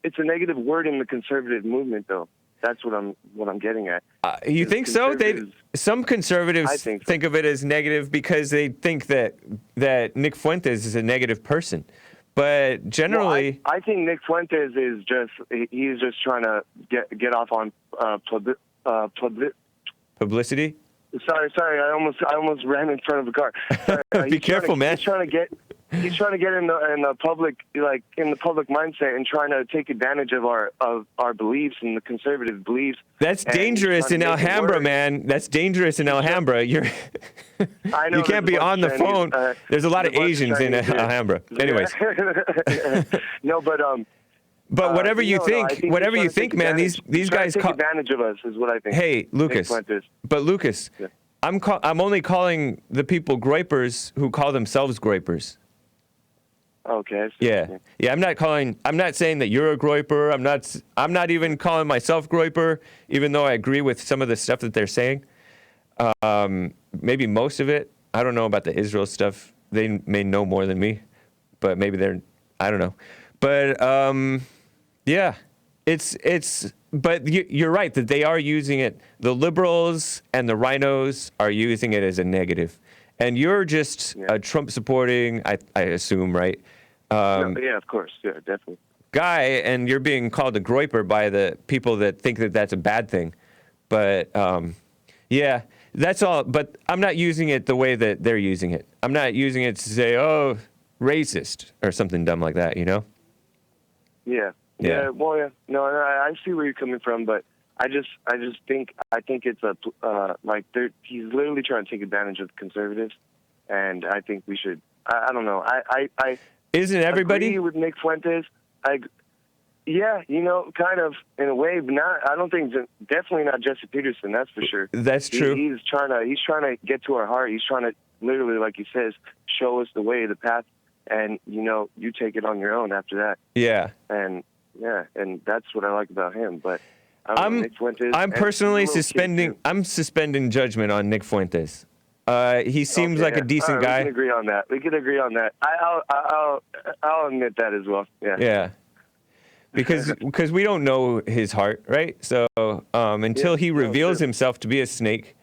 It's a negative word in the conservative movement, though. That's what I'm getting at. You think so? Some conservatives think of it as negative because they think that Nick Fuentes is a negative person. But generally, I think Nick Fuentes is he's just trying to get off on publicity. Sorry, I almost ran in front of a car. Sorry, Be careful, man. He's trying to get in the public, like in the public mindset, and trying to take advantage of our beliefs and the conservative beliefs. That's dangerous in Alhambra, man. That's dangerous in Alhambra. I know, you can't be on the phone. There's a lot of Asians in Alhambra. Anyways. No, but But whatever you think, man, these guys take advantage of us is what I think. Hey, Lucas. But Lucas, yeah. I'm only calling the people groypers who call themselves groypers. Okay. Yeah. I'm not saying that you're a groyper. I'm not even calling myself groyper, even though I agree with some of the stuff that they're saying. Maybe most of it. I don't know about the Israel stuff. They may know more than me, but maybe I don't know. But yeah, but you're right that they are using it. The liberals and the rhinos are using it as a negative. And you're just a Trump supporting, I assume, right? Yeah, of course. Yeah, definitely. Guy, and you're being called a groyper by the people that think that that's a bad thing. But yeah, that's all. But I'm not using it the way that they're using it. I'm not using it to say, oh, racist or something dumb like that, you know? Yeah. Yeah. Well, yeah. No, I see where you're coming from, but I think it's he's literally trying to take advantage of the conservatives, and I think we should. I don't know. I isn't everybody agree with Nick Fuentes? Yeah, kind of in a way, but not. I don't think definitely not Jesse Peterson. That's for sure. That's true. He's trying to get to our heart. He's trying to literally, like he says, show us the way, the path, and you take it on your own after that. Yeah. And that's what I like about him. But Nick Fuentes, I'm personally suspending judgment on Nick Fuentes. He seems like a decent guy. We can agree on that. I'll admit that as well. Yeah. Yeah. Because we don't know his heart, right? So until he reveals himself to be a snake,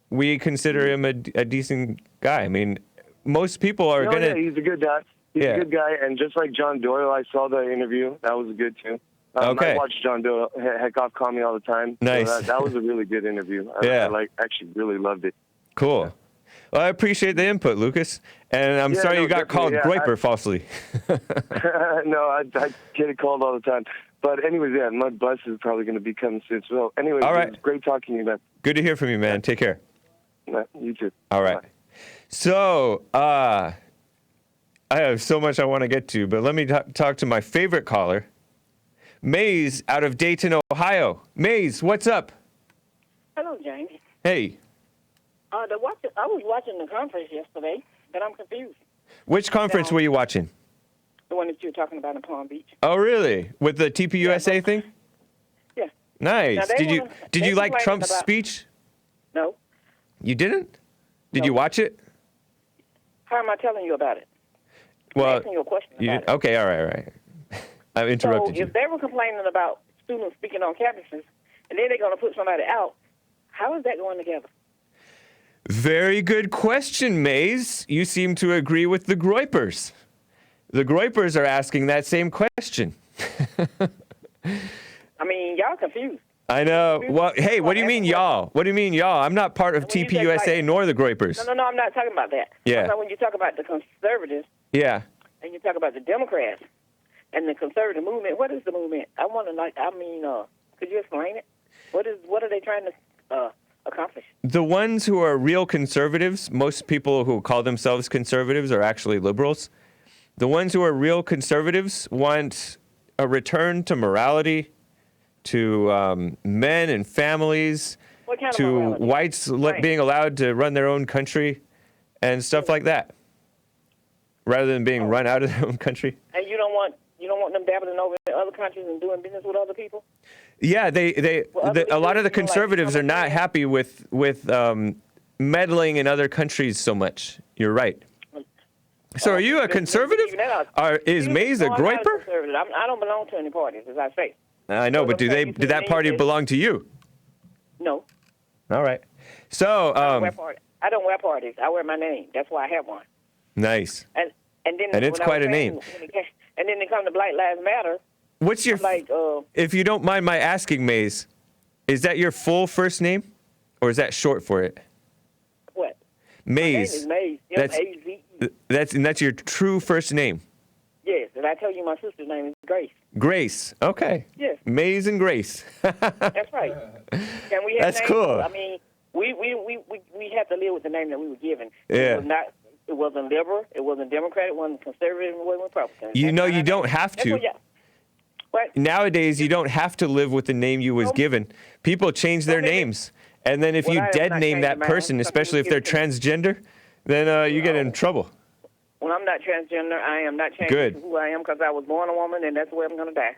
we consider him a decent guy. I mean, most people are gonna. Yeah, he's a good guy. He's a good guy, and just like John Doyle, I saw the interview. That was good too. Okay. I watch John Doyle heck off call me all the time. Nice. So that was a really good interview. I actually really loved it. Cool. Well, I appreciate the input, Lucas. And I'm sorry you got called groyper falsely. No, I get it called all the time. But anyways, my bus is probably going to be coming soon. So anyways, all right. It was great talking to you, man. Good to hear from you, man. Take care. You too. All right. Bye. So, I have so much I want to get to, but let me talk to my favorite caller, Maze out of Dayton, Ohio. Maze, what's up? Hello, James. Hey. I was watching the conference yesterday, but I'm confused. Which conference were you watching? The one that you were talking about in Palm Beach. Oh, really? With the TPUSA thing? Yeah. Nice. Did you like Trump's speech? No. You didn't? Did you watch it? How am I telling you about it? Well, I'm asking you a question about it. Okay, all right. I interrupted you. So if they were complaining about students speaking on campuses, and then they're going to put somebody out, how is that going together? Very good question, Maze. You seem to agree with the groypers. The groypers are asking that same question. I mean, y'all confused. I know. Well, hey, what do you mean, y'all? What do you mean, y'all? I'm not part of TPUSA nor the groypers. No, I'm not talking about that. Yeah. So when you talk about the conservatives, yeah, and you talk about the Democrats and the conservative movement, what is the movement? I want to could you explain it? What are they trying to accomplish? The ones who are real conservatives, most people who call themselves conservatives are actually liberals. The ones who are real conservatives want a return to morality, to men and families, to whites being allowed to run their own country and stuff like that, rather than being run out of their own country. And you don't want them dabbling over in other countries and doing business with other people? Yeah, a lot of the conservatives are not happy with meddling in other countries so much. You're right. So are you a conservative? Is Maze a groyper? I don't belong to any parties, as I say. I know, but did that party belong to you? No. All right. So I don't wear parties. I wear my name. That's why I have one. Nice. And And then And it's when I quite was a saying, name. And then they come to Black Lives Matter. What's your, I'm like, if you don't mind my asking, Maze, is that your full first name? Or is that short for it? what? Maze. My name is Maze. That's- M-A-Z-E. That's your true first name. Yes, and I tell you, my sister's name is Grace. Grace. Okay. Yes. Maze and Grace. That's right. And we had That's names, cool. I mean, we had to live with the name that we were given. Yeah. It wasn't liberal. It wasn't Democrat. It wasn't conservative. It wasn't Republican. You know, you don't have That's to. what, yeah. What? Nowadays, you don't have to live with the name you was given. People change their names. And then if Well, you I am dead not name that changing mine. person, especially if they're transgender, then you get in trouble. Well, I'm not transgender. I am not changing Good. to who I am because I was born a woman, and that's the way I'm going to die.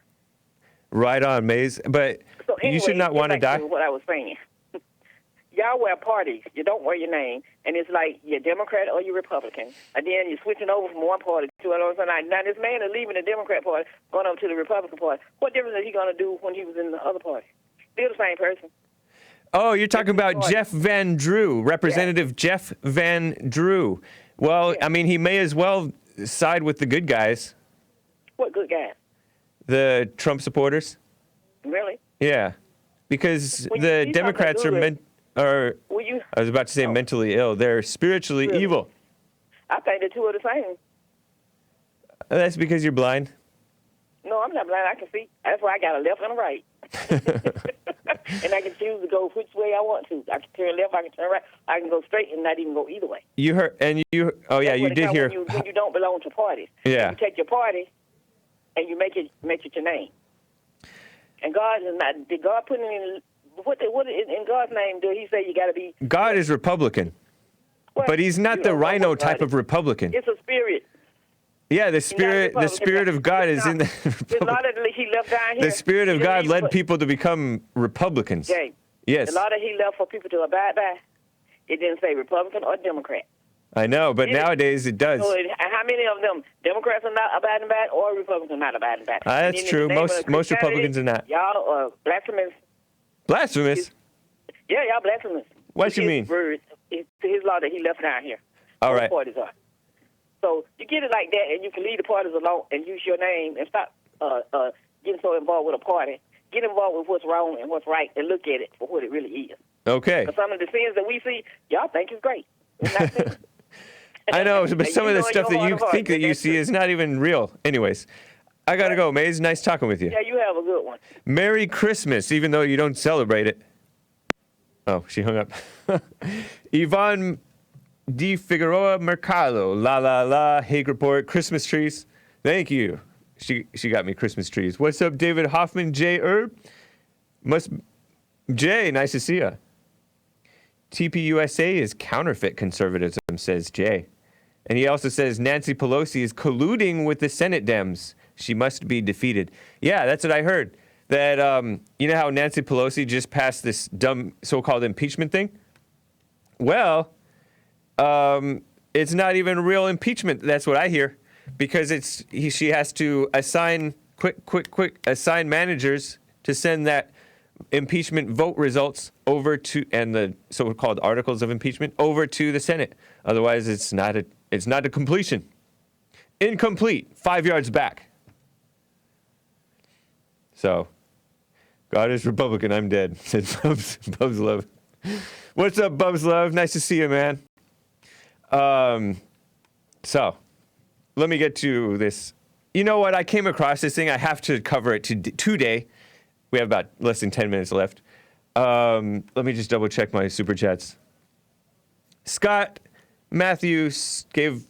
Right on, Maze. But So anyway, you should not get want to back die. what I was saying. Y'all wear parties. You don't wear your name, and it's like you're Democrat or you're Republican, and then you're switching over from one party to another. Now this man is leaving the Democrat party, going over to the Republican party. What difference is he going to do when he was in the other party? Still the same person. Oh, you're talking about Jeff Van Drew, Representative Jeff Van Drew. Well, I mean, he may as well side with the good guys, What good guy? the Trump supporters. Really? Yeah, because Well, the you Democrats are talking are. Well, you. I was about to say mentally ill. They're spiritually Really? evil. I think the two are the same. That's because you're blind. No, I'm not blind. I can see. That's why I got a left and a right. And I can choose to go which way I want to. I can turn left, I can turn right, I can go straight and not even go either way. You heard, and you. Oh yeah, That's you what it did comes hear. when you don't belong to parties. Yeah. You take your party and you make it your name. And God is not. Did God put in what in God's name? Did He say you got to be? God is Republican, What? but He's not You the don't know rhino what God type is. of Republican. It's a spirit. Yeah, the He's not a spirit Republican. of God is in the. There's a lot of He left down here. The spirit of He God didn't led put- people to become Republicans. Jay, Yes, a lot of He left for people to abide by. It didn't say Republican or Democrat. I know, but nowadays it does. So how many of them Democrats are not abiding by it, or Republicans are not abiding by it? That's And in the true. name Most of Christianity, Republicans are not. Y'all are blasphemous. Blasphemous. Yeah, y'all blasphemous. What you mean? Words, it's his law that he left down here. All Both right. parties are. So you get it like that, and you can leave the parties alone and use your name and stop getting so involved with a party. Get involved with what's wrong and what's right, and look at it for what it really is. Okay. Because some of the sins that we see, y'all think is great. It's not sins. I know, but And some you of the know in stuff your that you heart of hearts think that you that's see true. is not even real. Anyways, I gotta go, Maze. Nice talking with you. Yeah, you have a good one. Merry Christmas, even though you don't celebrate it. Oh, she hung up. Yvonne Di Figueroa Mercado. La la la. Hake report. Christmas trees. Thank you. She got me Christmas trees. What's up, David Hoffman? J. Herb. Jay, nice to see ya. TPUSA is counterfeit conservatism, says Jay. And he also says Nancy Pelosi is colluding with the Senate Dems. She must be defeated. Yeah, that's what I heard. That, you know how Nancy Pelosi just passed this dumb so-called impeachment thing? Well, it's not even real impeachment. That's what I hear. Because she has to assign, assign managers to send that impeachment vote results over to, and the so-called articles of impeachment over to the Senate. Otherwise, it's not a completion. Incomplete. 5 yards back. So, God is Republican. I'm dead. Said Bubs Love. What's up, Bubs Love? Nice to see you, man. So, let me get to this. You know what? I came across this thing. I have to cover it today. We have about less than 10 minutes left. Let me just double check my super chats. Scott Matthews gave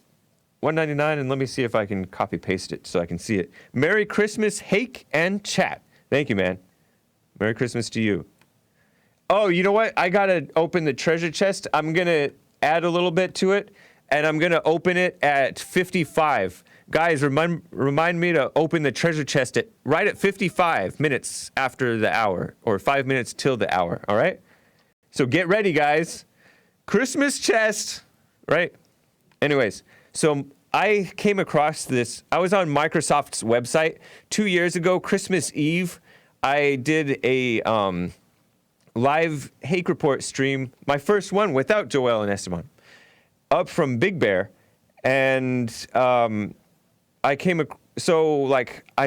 $1.99, and let me see if I can copy paste it so I can see it. Merry Christmas, Hake and chat. Thank you, man. Merry Christmas to you. Oh, you know what? I gotta open the treasure chest. I'm gonna add a little bit to it, and I'm gonna open it at 55. Guys, remind me to open the treasure chest right at 55 minutes after the hour, or 5 minutes till the hour, all right? So get ready, guys. Christmas chest, right? Anyways, so I came across this. I was on Microsoft's website 2 years ago, Christmas Eve. I did a live Hake Report stream, my first one without Joel and Esteban, up from Big Bear. And I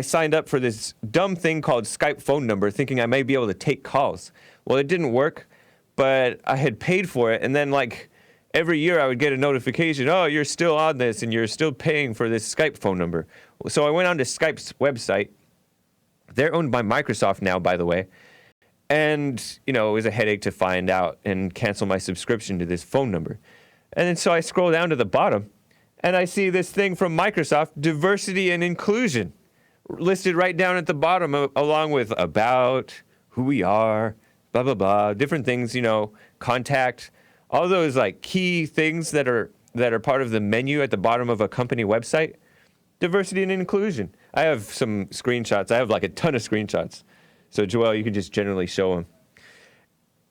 signed up for this dumb thing called Skype phone number, thinking I may be able to take calls. Well, it didn't work, but I had paid for it, and then like every year I would get a notification, oh, you're still on this, and you're still paying for this Skype phone number. So I went on to Skype's website. They're owned by Microsoft now, by the way. And, it was a headache to find out and cancel my subscription to this phone number. And then so I scroll down to the bottom, and I see this thing from Microsoft, diversity and inclusion, listed right down at the bottom, along with about, who we are, blah, blah, blah, different things, contact, all those like key things that are part of the menu at the bottom of a company website. Diversity and inclusion. I have some screenshots. I have like a ton of screenshots. So Joel, you can just generally show them.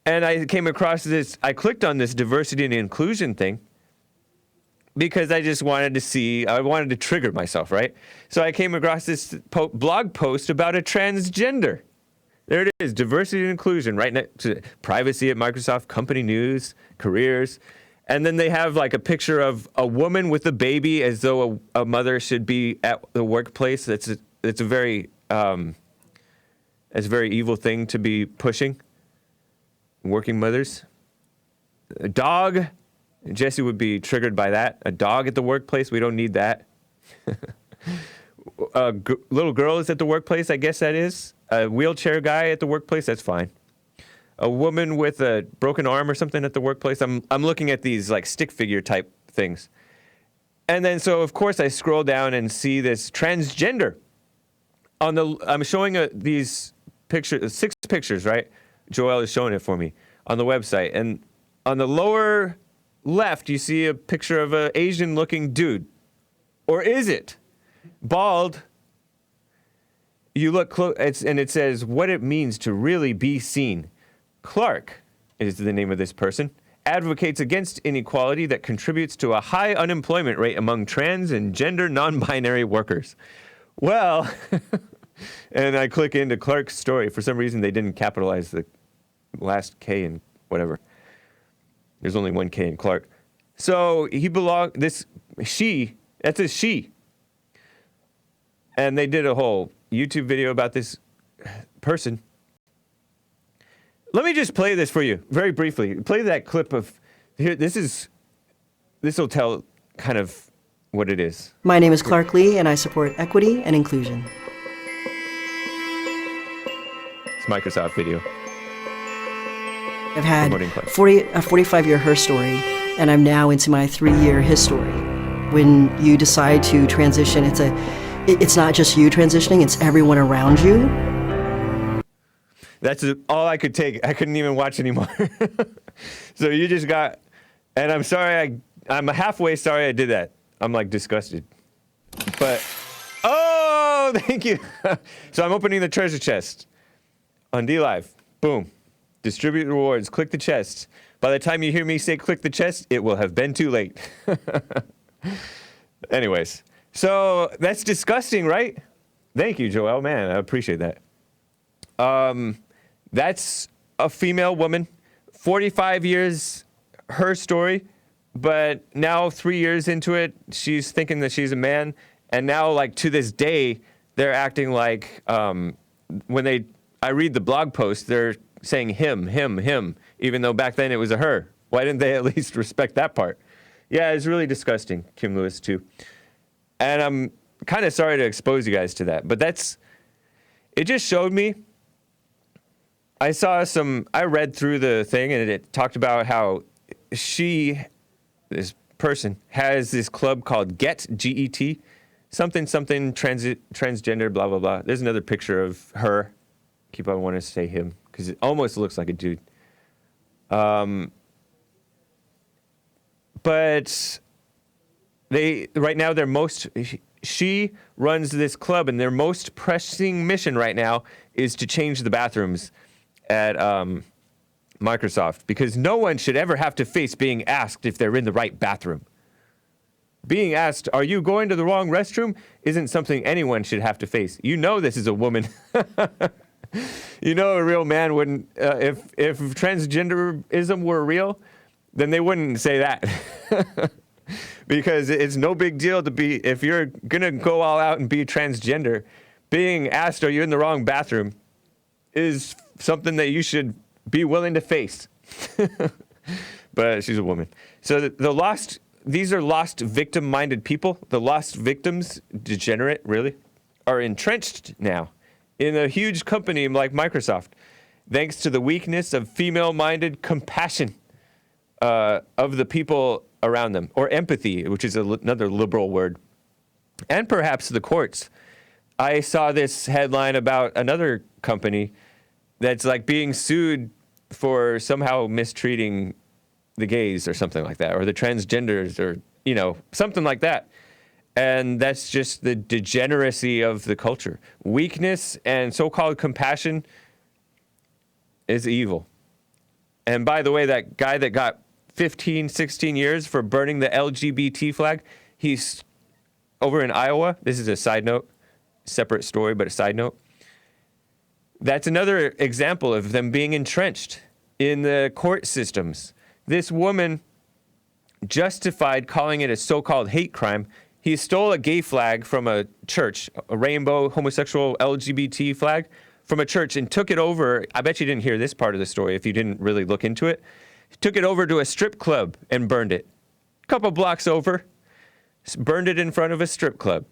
And I came across this, I clicked on this diversity and inclusion thing because I just wanted to see, I wanted to trigger myself, right? So I came across this blog post about a transgender. There it is, diversity and inclusion, right next to privacy at Microsoft, company news, careers. And then they have like a picture of a woman with a baby, as though a mother should be at the workplace. That's a very evil thing to be pushing. Working mothers. A dog. Jesse would be triggered by that. A dog at the workplace. We don't need that. Little girls at the workplace. I guess that is. A wheelchair guy at the workplace. That's fine. A woman with a broken arm or something at the workplace. I'm looking at these like stick figure type things. And then so of course I scroll down and see this transgender. I'm showing these pictures, 6 pictures, right? Joel is showing it for me on the website. And on the lower left you see a picture of an Asian looking dude. Or is it? Bald. You look close and it says what it means to really be seen. Clark is the name of this person, advocates against inequality that contributes to a high unemployment rate among trans and gender non-binary workers. Well, and I click into Clark's story. For some reason, they didn't capitalize the last K in whatever. There's only one K in Clark. So that's a she. And they did a whole YouTube video about this person. Let me just play this for you very briefly. Play that clip of here. This will tell kind of what it is. My name is Clark Lee, and I support equity and inclusion. It's Microsoft video. I've had a 45-year her story, and I'm now into my 3-year his story. When you decide to transition, it's not just you transitioning; it's everyone around you. That's all I could take. I couldn't even watch anymore. So you just got, and I'm sorry, I'm halfway sorry I did that. I'm like disgusted. But, oh, thank you. So I'm opening the treasure chest on DLive. Boom. Distribute rewards. Click the chest. By the time you hear me say click the chest, it will have been too late. Anyways, so that's disgusting, right? Thank you, Joel. Man, I appreciate that. That's a female woman, 45 years, her story, but now 3 years into it, she's thinking that she's a man, and now, like, to this day, they're acting like, when I read the blog post, they're saying him, even though back then it was a her. Why didn't they at least respect that part? Yeah, it's really disgusting, Kim Lewis, too. And I'm kind of sorry to expose you guys to that, but it just showed me. I read through the thing, and it talked about how this person, has this club called Get, G-E-T, something, transgender, blah, blah, blah. There's another picture of her. Keep on wanting to say him, because it almost looks like a dude. But right now, she runs this club, and their most pressing mission right now is to change the bathrooms at Microsoft, because no one should ever have to face being asked if they're in the right bathroom. Being asked, are you going to the wrong restroom, isn't something anyone should have to face. You know this is a woman. You know a real man wouldn't, if transgenderism were real, then they wouldn't say that. because it's no big deal to be, if you're going to go all out and be transgender, being asked, are you in the wrong bathroom, is something that you should be willing to face. But she's a woman. So these are lost victim-minded people. The lost victims, degenerate, really, are entrenched now in a huge company like Microsoft, thanks to the weakness of female-minded compassion of the people around them, or empathy, which is another liberal word, and perhaps the courts. I saw this headline about another company that's like being sued for somehow mistreating the gays or something like that, or the transgenders, or, you know, something like that. And that's just the degeneracy of the culture. Weakness and so-called compassion is evil. And by the way, that guy that got 15, 16 years for burning the LGBT flag, he's over in Iowa. This is a side note, separate story, but a side note. That's another example of them being entrenched in the court systems. This woman justified calling it a so-called hate crime. He stole a gay flag from a church, a rainbow, homosexual, LGBT flag from a church, and took it over. I bet you didn't hear this part of the story if you didn't really look into it. He took it over to a strip club and burned it. A couple blocks over, burned it in front of a strip club.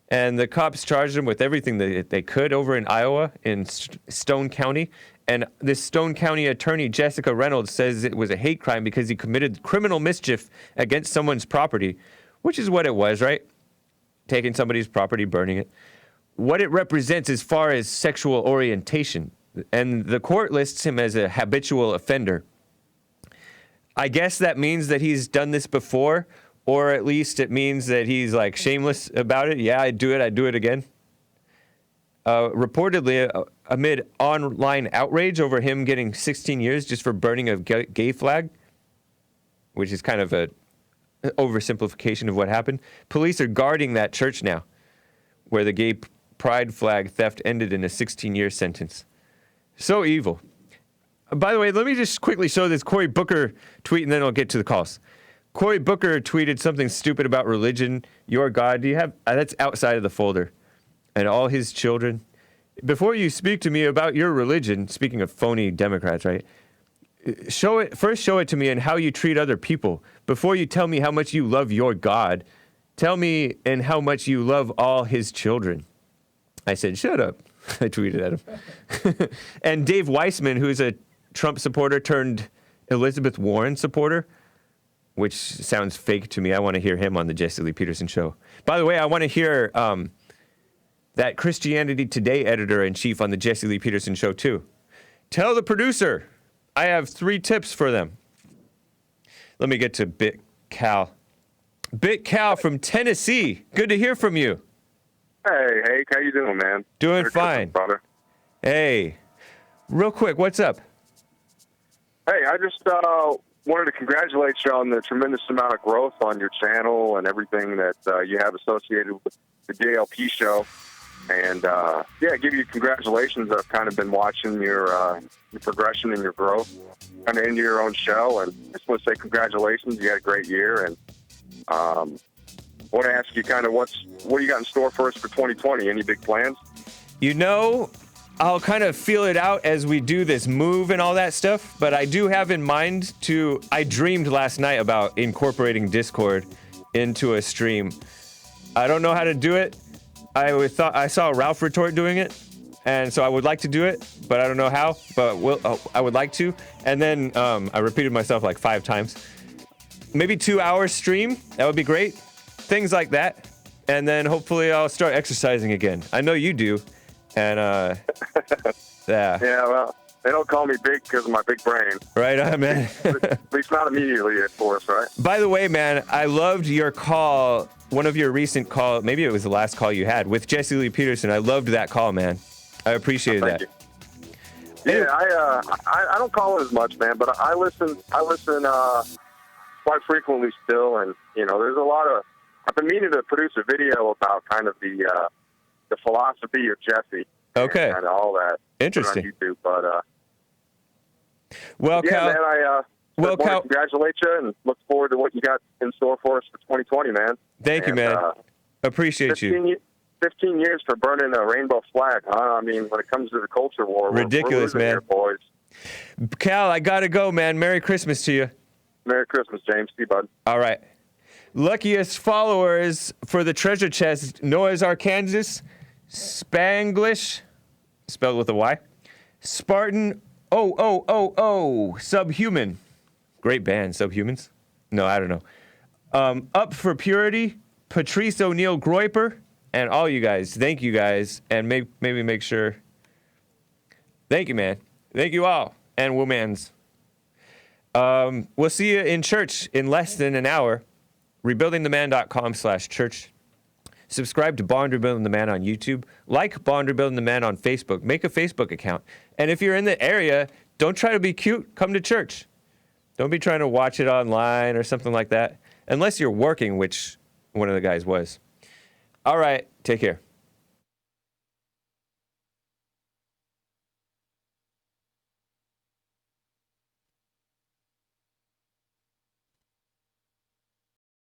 And the cops charged him with everything that they could over in Iowa, in Stone County. And this Stone County attorney, Jessica Reynolds, says it was a hate crime because he committed criminal mischief against someone's property, which is what it was, right? Taking somebody's property, burning it. What it represents as far as sexual orientation. And the court lists him as a habitual offender. I guess that means that he's done this before, or at least it means that he's like shameless about it. Yeah, I do it again. Reportedly, amid online outrage over him getting 16 years just for burning a gay flag, which is kind of a oversimplification of what happened. Police are guarding that church now, where the gay pride flag theft ended in a 16-year sentence. So evil. By the way, let me just quickly show this Cory Booker tweet, and then I'll get to the calls. Cory Booker tweeted something stupid about religion. Your God, do you have... that's outside of the folder. And all his children. Before you speak to me about your religion, speaking of phony Democrats, right? First show it to me and how you treat other people. Before you tell me how much you love your God, tell me and how much you love all his children. I said, shut up. I tweeted at him. And Dave Weissman, who's a Trump supporter turned Elizabeth Warren supporter, which sounds fake to me. I want to hear him on the Jesse Lee Peterson show. By the way, I want to hear that Christianity Today editor-in-chief on the Jesse Lee Peterson show, too. Tell the producer I have 3 tips for them. Let me get to Bit Cal. Bit Cal from Tennessee. Good to hear from you. Hey, Hake. How you doing, man? Doing fine. Brother. Hey. Real quick, what's up? Hey, I just wanted to congratulate you on the tremendous amount of growth on your channel and everything that you have associated with the JLP show. And, yeah, give you congratulations. I've kind of been watching your progression and your growth kind of into your own show. And I just want to say congratulations. You had a great year. And I want to ask you kind of what do you got in store for us for 2020? Any big plans? You know, I'll kind of feel it out as we do this move and all that stuff. But I do have in mind I dreamed last night about incorporating Discord into a stream. I don't know how to do it. I saw Ralph Retort doing it, and so I would like to do it, but I don't know how, but I would like to. And then I repeated myself like 5 times. Maybe 2 hours stream, that would be great. Things like that. And then hopefully I'll start exercising again. I know you do. And yeah. Yeah, well, they don't call me big because of my big brain. Right on, man. At least not immediately, of course, right? By the way, man, I loved your call. One of your recent calls, maybe it was the last call you had with Jesse Lee Peterson. I loved that call, man. I appreciated that. You. Yeah, I don't call it as much, man, but I listen quite frequently still, and you know, there's a lot of. I've been meaning to produce a video about kind of the philosophy of Jesse. Okay. And all that. Interesting. On YouTube, but well, yeah, Cal, man, Well, Just want to congratulate you and look forward to what you got in store for us for 2020, man. Thank you, man. Appreciate you. 15 years for burning a rainbow flag, huh? I mean, when it comes to the culture war, ridiculous, we're man. Here, boys. Cal, I gotta go, man. Merry Christmas to you. Merry Christmas, James. See you, bud. All right. Luckiest followers for the treasure chest: Noah's Arkansas, Spanglish, spelled with a Y, Spartan, Subhuman. Great band, Subhumans. No, I don't know. Up for Purity, Patrice O'Neill Groiper, and all you guys. Thank you guys, and maybe make sure. Thank you, man. Thank you all, and womans. We'll see you in church in less than an hour. Rebuildingtheman.com/church. Subscribe to Bond Rebuilding the Man on YouTube. Like Bond Rebuilding the Man on Facebook. Make a Facebook account. And if you're in the area, don't try to be cute. Come to church. Don't be trying to watch it online or something like that. Unless you're working, which one of the guys was. All right. Take care.